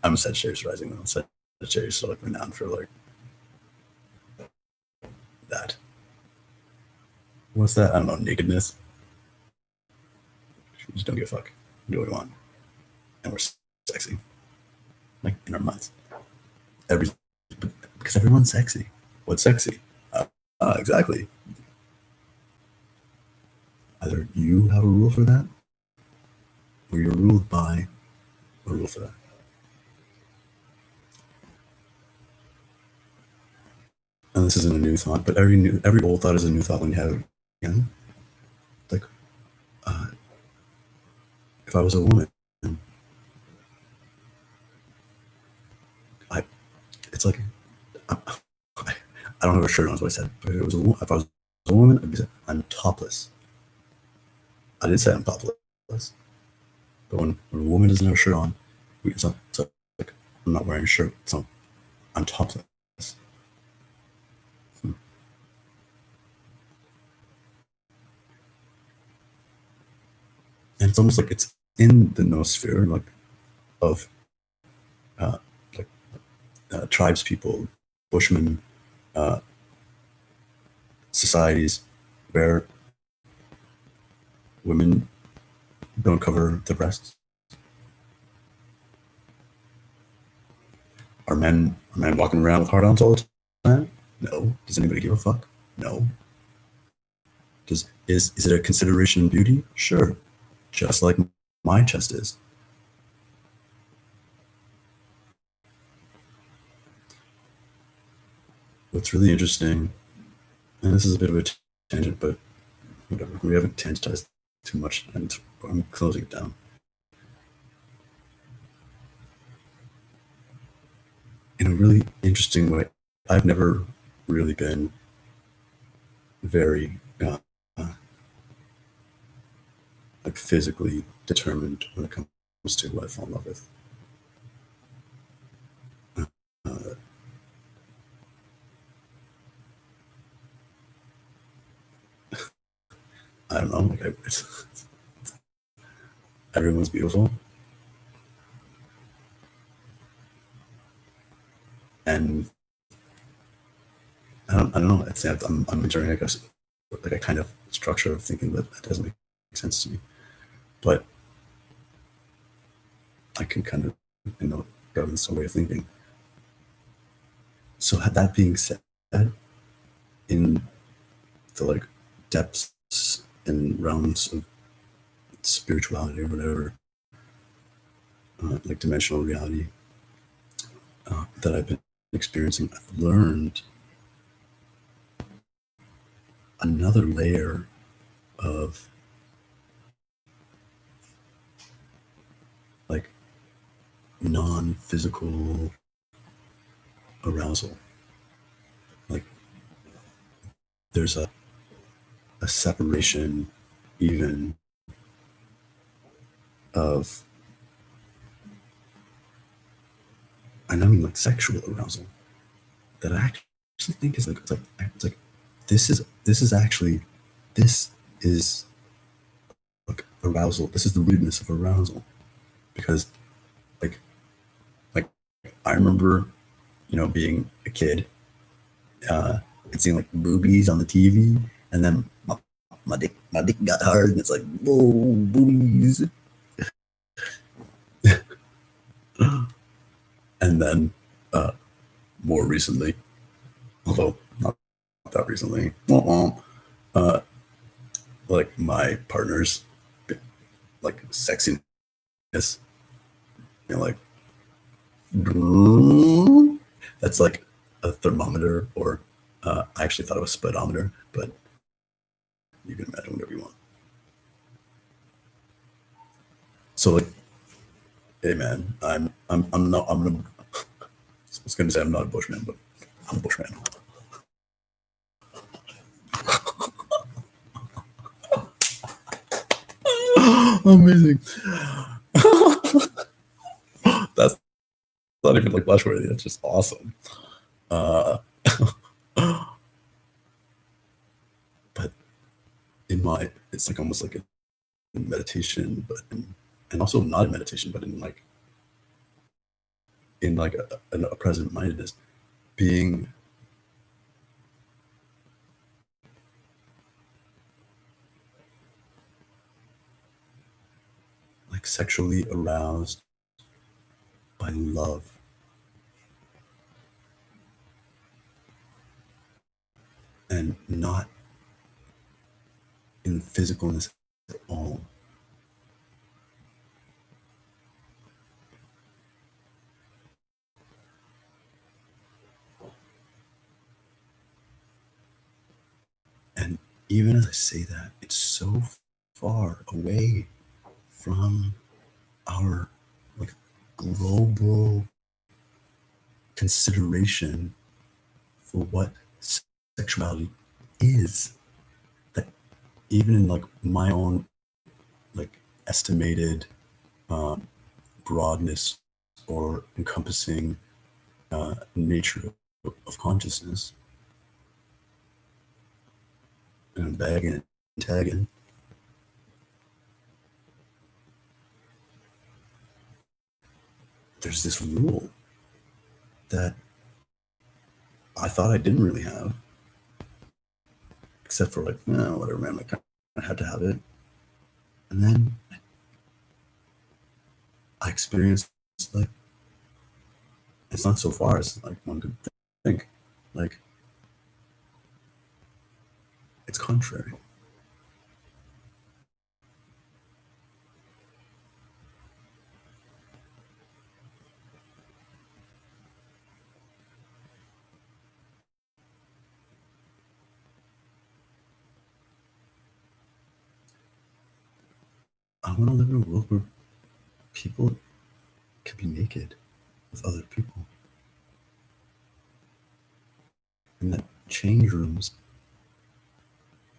I'm a Sagittarius rising though. Sagittarius is like renowned for like that. What's that? I don't know, nakedness. We just don't give a fuck. Do what we want. And we're sexy. Like in our minds. Because everyone's sexy. What's sexy? Exactly. Either you have a rule for that, or you're ruled by a rule for that. And this isn't a new thought, but every old thought is a new thought when you have it again. Like, if I was a woman, it's like I don't have a shirt on, is what I said. But if I was a woman, I'd be saying, I'm topless. I didn't say I'm topless. But when a woman doesn't have a shirt on, it's like, I'm not wearing a shirt, so I'm topless. And it's almost like it's in the noosphere, like of tribes people, Bushmen, societies where women don't cover their breasts. Are men walking around with hard-ons all the time? No. Does anybody give a fuck? No. Is it a consideration in beauty? Sure. Just like my chest is. What's really interesting, and this is a bit of a tangent, but whatever, we haven't tangentized too much, and I'm closing it down. In a really interesting way, I've never really been very like physically determined when it comes to who I fall in love with. I don't know, like everyone's beautiful, and I don't know. I'm entering like a kind of structure of thinking that doesn't make sense to me, but I can kind of go in this way of thinking. So that being said, in the like depths and realms of spirituality or whatever, like dimensional reality that I've been experiencing, I've learned another layer of like non-physical arousal. Like there's a separation even of, I mean like sexual arousal that I actually think is it's like this is like arousal. This is the rudeness of arousal, because like I remember being a kid and seeing like boobies on the TV, and then my dick got hard, and it's like, whoa, boobies. And then more recently, although not that recently, like my partner's like sexiness, like that's like a thermometer, or I actually thought it was speedometer, but you can imagine whatever you want. So like, hey man, I'm not, I was gonna say I'm not a bushman, but I'm a bushman. Amazing. That's not even like blushworthy. That's just awesome. Uh, but it's like almost like a meditation, but and also not in meditation, but in like a present mindedness, being like sexually aroused by love, and not in physicalness at all. And even as I say that, it's so far away from our like global consideration for what sexuality is. That even in like my own like estimated broadness or encompassing nature of consciousness, and I'm bagging and tagging, there's this rule that I thought I didn't really have, except for like, whatever, man, like I had to have it. And then I experienced like, it's not so far as like one could think. Like, it's contrary. I want to live in a world where people can be naked with other people, and that change rooms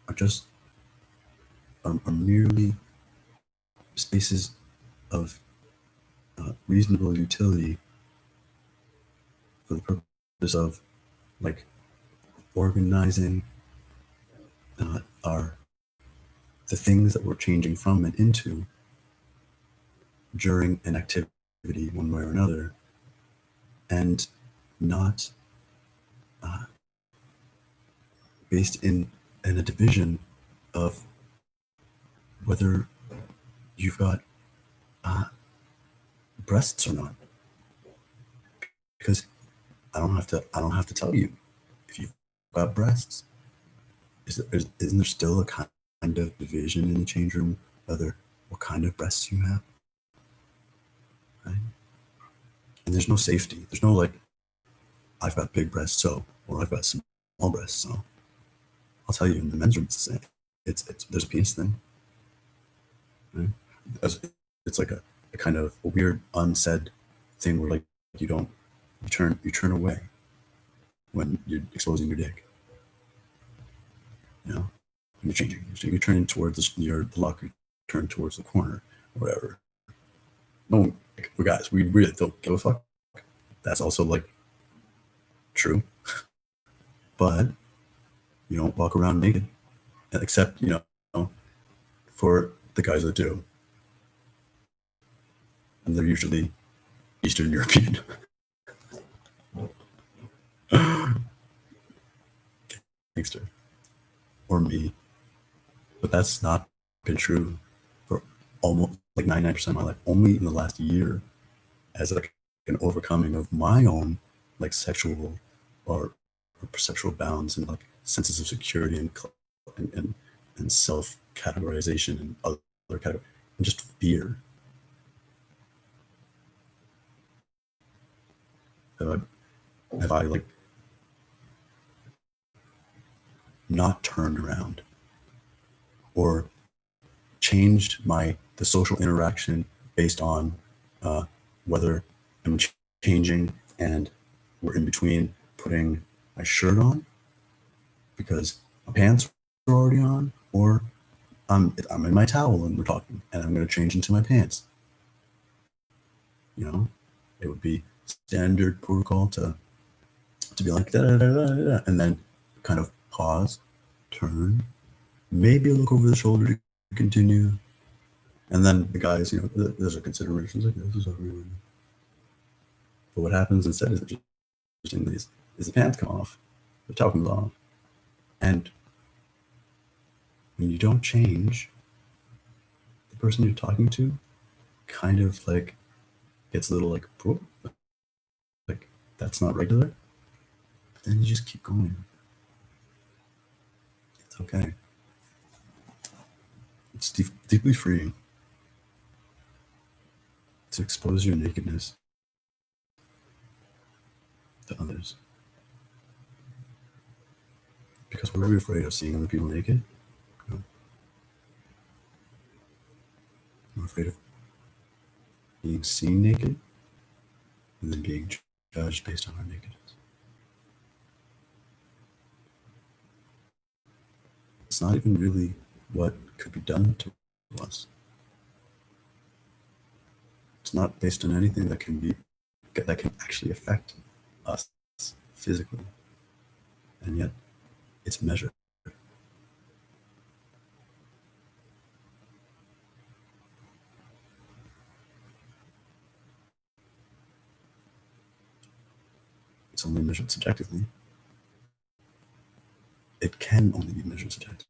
are just are merely spaces of reasonable utility for the purpose of like organizing our the things that we're changing from and into during an activity one way or another, and not based in a division of whether you've got breasts or not, because I don't have to tell you if you've got breasts. Isn't there still a kind of division in the change room, whether what kind of breasts you have, right? And there's no safety. There's no like, I've got big breasts, so, or I've got small breasts, so. I'll tell you, in the men's room, it's the same. It's there's a penis thing, right? It's like a kind of a weird unsaid thing where like you turn away when you're exposing your dick. You know, when you're changing, you're turning towards the locker, turn towards the corner, or whatever. No, we guys, we really don't give a fuck. That's also like true, but you don't walk around naked, except for the guys that do, and they're usually Eastern European. Gangster, or me. But that's not been true for almost like 99% of my life. Only in the last year has like an overcoming of my own like sexual or perceptual bounds and like senses of security and self categorization and other category and just fear. Have I like not turned around or changed the social interaction based on whether I'm changing and we're in between putting my shirt on because my pants are already on, or I'm in my towel and we're talking and I'm going to change into my pants. You know, it would be standard protocol to be like da, da, da, da, da, and then kind of pause, turn, maybe look over the shoulder to continue, and then the guys, there's a consideration like this is everyone. But what happens instead is interestingly is the pants come off, the towel comes off, and when you don't change, the person you're talking to kind of like gets a little like, whoop, like that's not regular. But then you just keep going. It's okay. It's deeply freeing to expose your nakedness to others. Because we're afraid of seeing other people naked. We're afraid of being seen naked and then being judged based on our nakedness. It's not even really what could be done to us. It's not based on anything that can actually affect us physically, and yet it's measured. It's only measured subjectively. It can only be measured subjectively.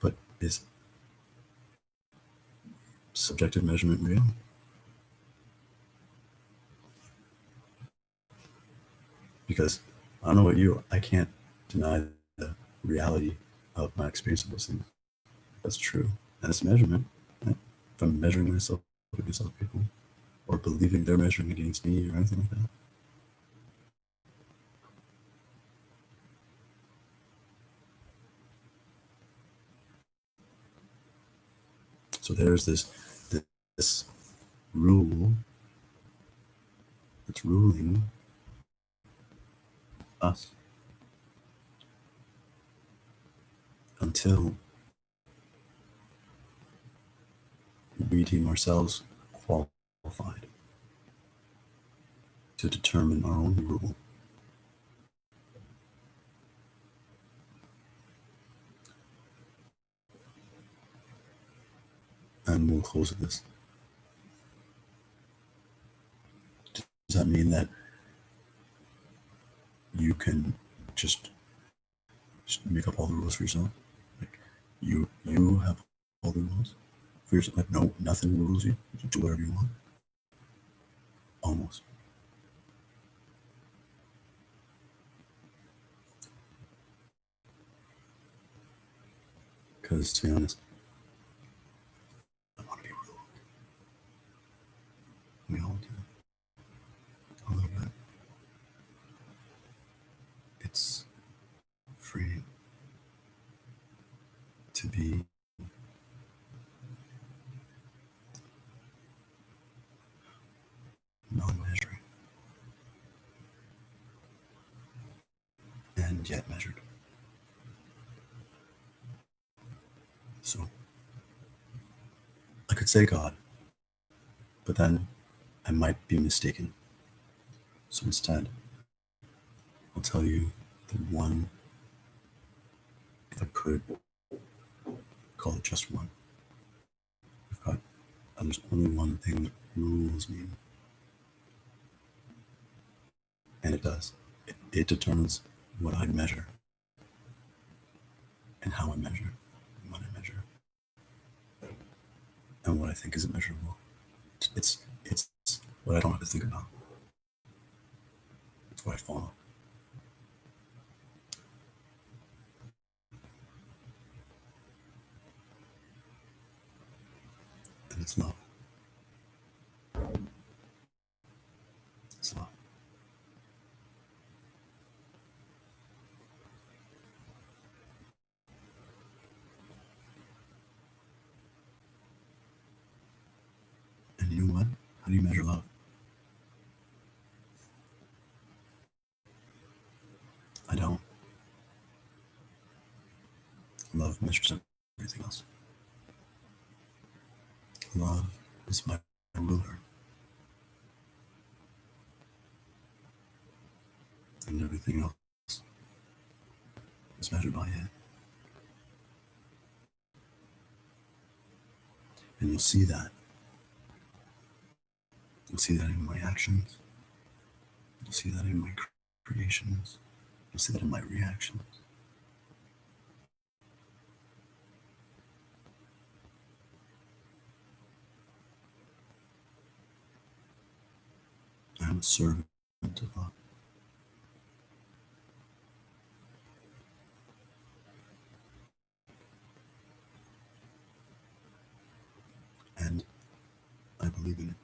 But is subjective measurement real? Because I don't know about you, I can't deny the reality of my experience of those things. That's true. And it's measurement. Right? If I'm measuring myself against other people, or believing they're measuring against me, or anything like that. So there's this rule that's ruling us until we deem ourselves qualified to determine our own rule. And we'll close with this. Does that mean that you can just make up all the rules for yourself? Like you have all the rules for yourself? Like no, nothing rules you. You do whatever you want. Almost. Because to be honest, I want to be ruled. We all do. A little bit. It's free to be non-measuring and yet measured. So I could say God, but then I might be mistaken. So instead, I'll tell you the one, if I could call it just one. I've got, there's only one thing that rules me. And it does. It determines what I measure and how I measure and what I measure and what I think is immeasurable. It's It's what I don't have to think about. It's what I follow. And it's love. It's love. And you know what? How do you measure love? I don't. Love measures everything else. Love is my ruler. And everything else is measured by it. And you'll see that. You'll see that in my actions. You'll see that in my creations. You'll see that in my reactions. I'm a servant of love. And I believe in it.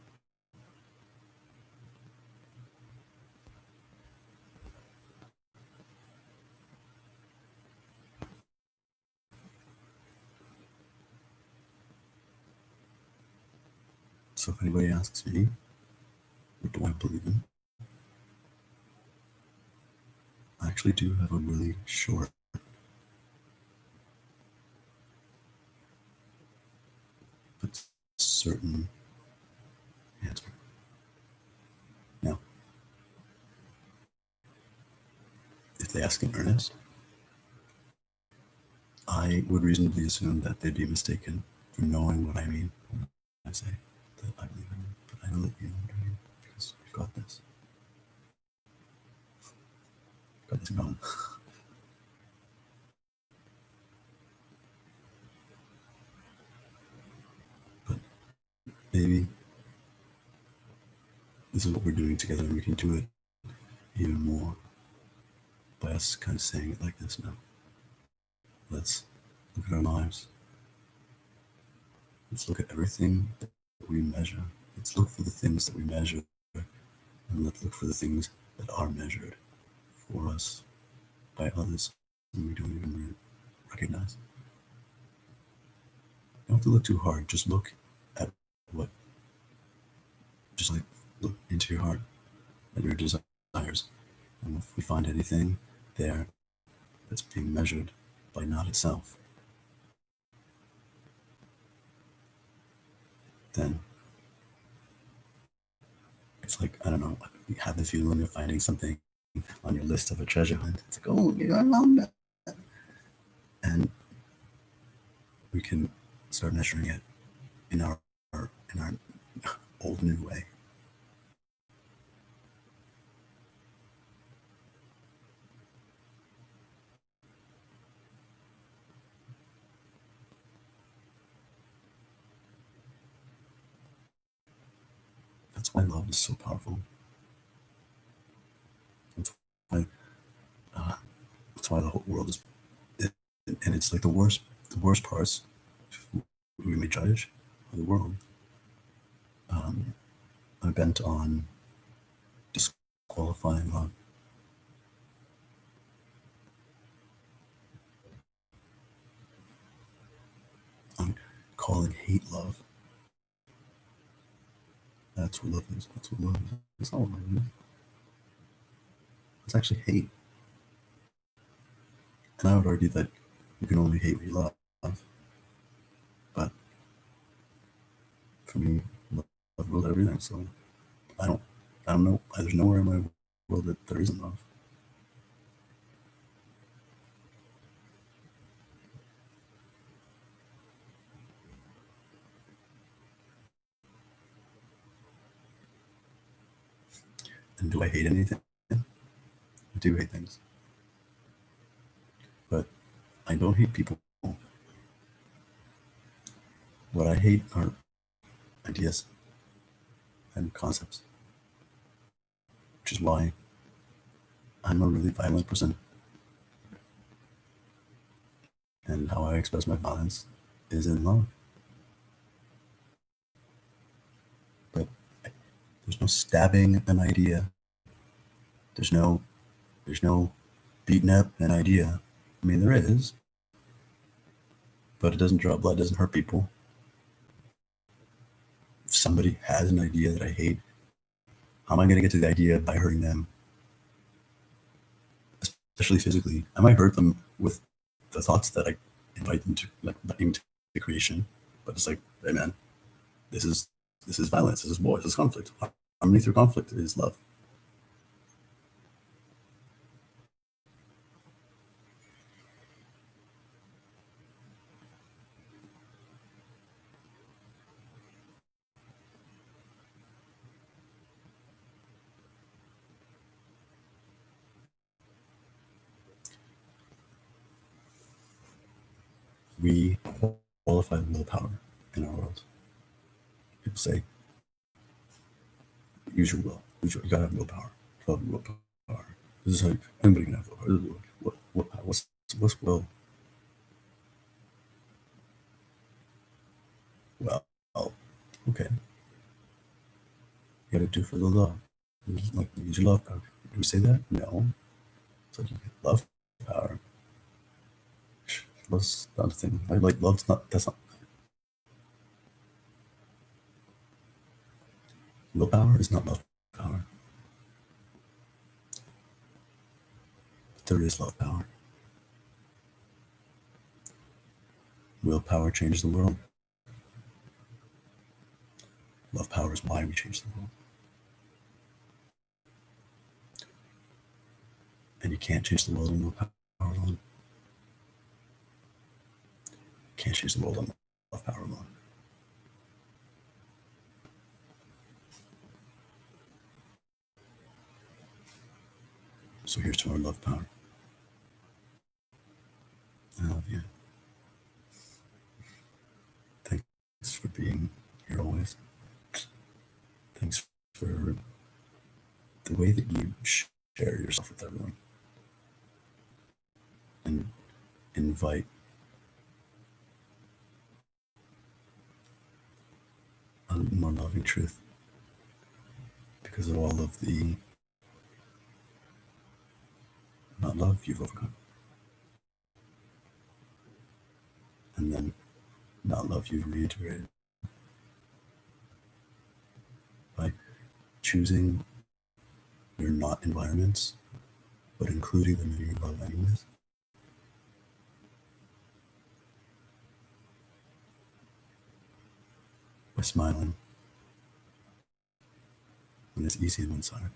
So if anybody asks me, what do I believe in? I actually do have a really short but certain answer. Now, if they ask in earnest, I would reasonably assume that they'd be mistaken for knowing what I mean when I say that I believe in it. But I know that you know what I mean because we've got this. We've got this going. But maybe this is what we're doing together, and we can do it even more by us kind of saying it like this now. Let's look at our lives. Let's look at everything that we measure. Let's look for the things that we measure, and let's look for the things that are measured for us by others and we don't even recognize. You don't have to look too hard. Just look at what, just like look into your heart, at your desires. And if we find anything there that's being measured by not itself, then it's like, I don't know, you have the feeling of finding something on your list of a treasure hunt. It's like, oh, I found that. And we can start measuring it in our old new way. That's why love is so powerful. That's why, that's why the whole world is, and it's like the worst parts we may judge of the world are bent on disqualifying love. On calling hate love. That's what love is. That's what love is. That's not what love is. It's actually hate. And I would argue that you can only hate what you love. But for me, love rules everything. So I don't know. There's nowhere in my world that there isn't love. And do I hate anything? I do hate things. But I don't hate people. What I hate are ideas. and concepts, which is why I'm a really violent person. And how I express my violence is in love. But there's no stabbing an idea. There's no beating up an idea. I mean, there is, but it doesn't draw blood, doesn't hurt people. If somebody has an idea that I hate, how am I going to get to the idea by hurting them? Especially physically. I might hurt them with the thoughts that I invite them to, like, into creation. But it's like, hey man, this is violence, this is war, this is conflict. Harmony through conflict is love. We qualify willpower in our world. People say, use your will. You gotta have willpower. Love willpower. This is how anybody can have willpower. What's will? Well, okay. You gotta do for the love. Like, use your love power. Do we say that? No. It's like you get love power. Love's not a thing. Like love's not. That's not. Willpower is not love power. But there is love power. Willpower changes the world. Love power is why we change the world. And you can't change the world on willpower alone. You can't change the world on love power alone. So here's to our love power. I love you. Thanks for being here always. Thanks for the way that you share yourself with everyone and invite a more loving truth because of all of the not love you've overcome. And then not love you've reiterated by choosing your not environments, but including them in your love anyways. By smiling when it's easy on one side.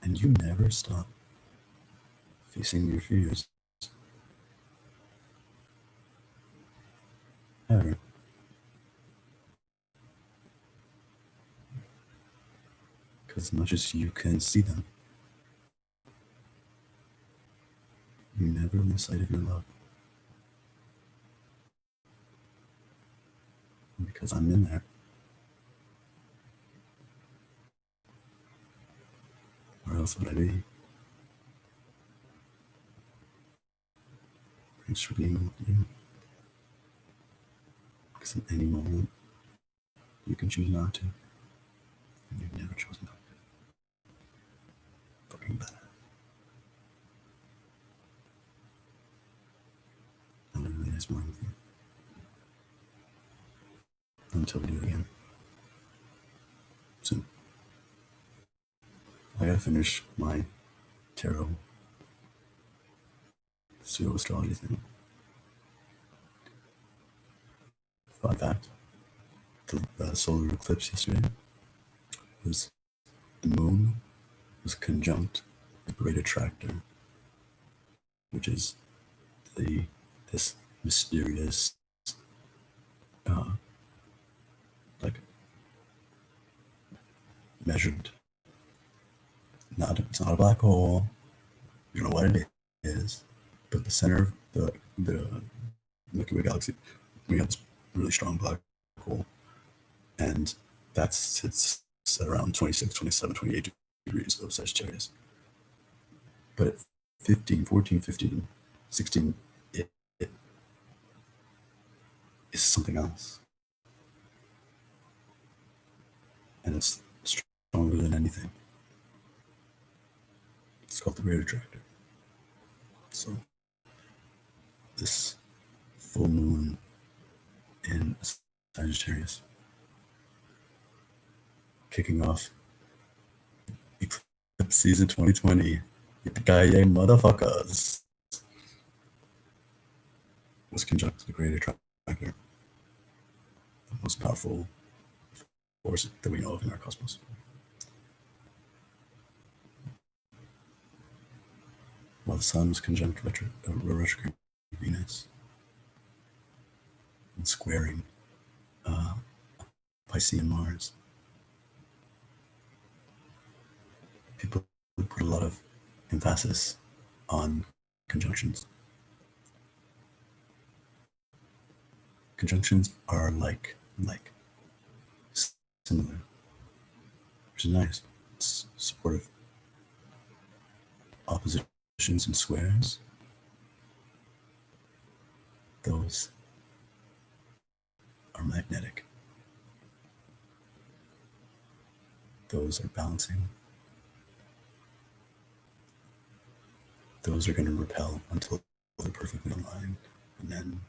And you never stop facing your fears. Ever. Because as much as you can see them, you never lose sight of your love. And because I'm in there. Where else would I be? Thanks for being with you. Because at any moment, you can choose not to. And you've never chosen not to. Fucking bad. Have a really nice morning with you. Until we do it again. Soon. I gotta finish my tarot pseudo astrology thing. Fun fact, the solar eclipse yesterday was the moon was conjunct the great attractor, which is this mysterious like measured. It's not a black hole. You don't know what it is, but the center of the Milky Way galaxy, we have this really strong black and that sits at around 26, 27, 28 degrees of Sagittarius. But at 15, 14, 15, 16, it is something else. And it's stronger than anything. It's called the Great Attractor. So this full moon in Sagittarius, kicking off eclipse season 2020, yippee-ki-yay motherfuckers, was conjunct the Great Attractor, the most powerful force that we know of in our cosmos. While the sun was conjunct retrograde Venus and squaring Piscean Mars, people put a lot of emphasis on conjunctions. Conjunctions are like similar, which is nice. It's supportive. Oppositions and squares, those are magnetic. Those are balancing. Those are going to repel until they're perfectly aligned, and then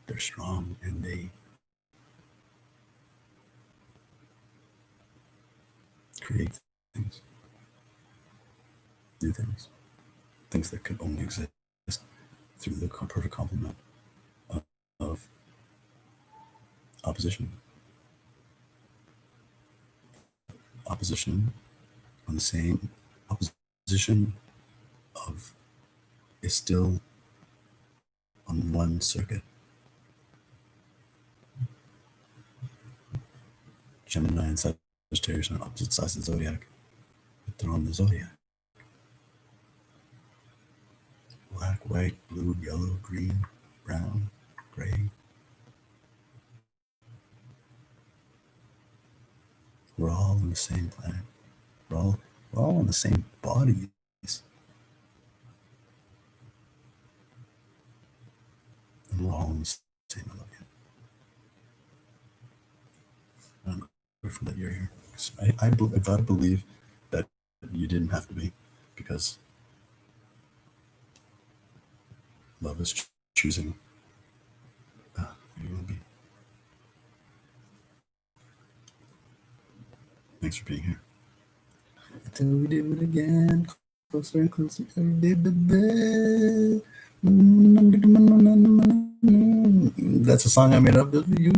they're strong and they create things, new things, things that could only exist through the perfect complement of opposition. Opposition on the same opposition of is still on one circuit. Gemini and Sagittarius are on opposite sides of the zodiac, but they're on the zodiac. Black, white, blue, yellow, green, brown, gray. We're all on the same planet. We're all on the same bodies. And we're all on the same I love you. I'm grateful that you're here. I gotta believe that you didn't have to be, because love is choosing who you want to be. Thanks for being here. Until we do it again, closer and closer every day, baby. That's a song I made up for you.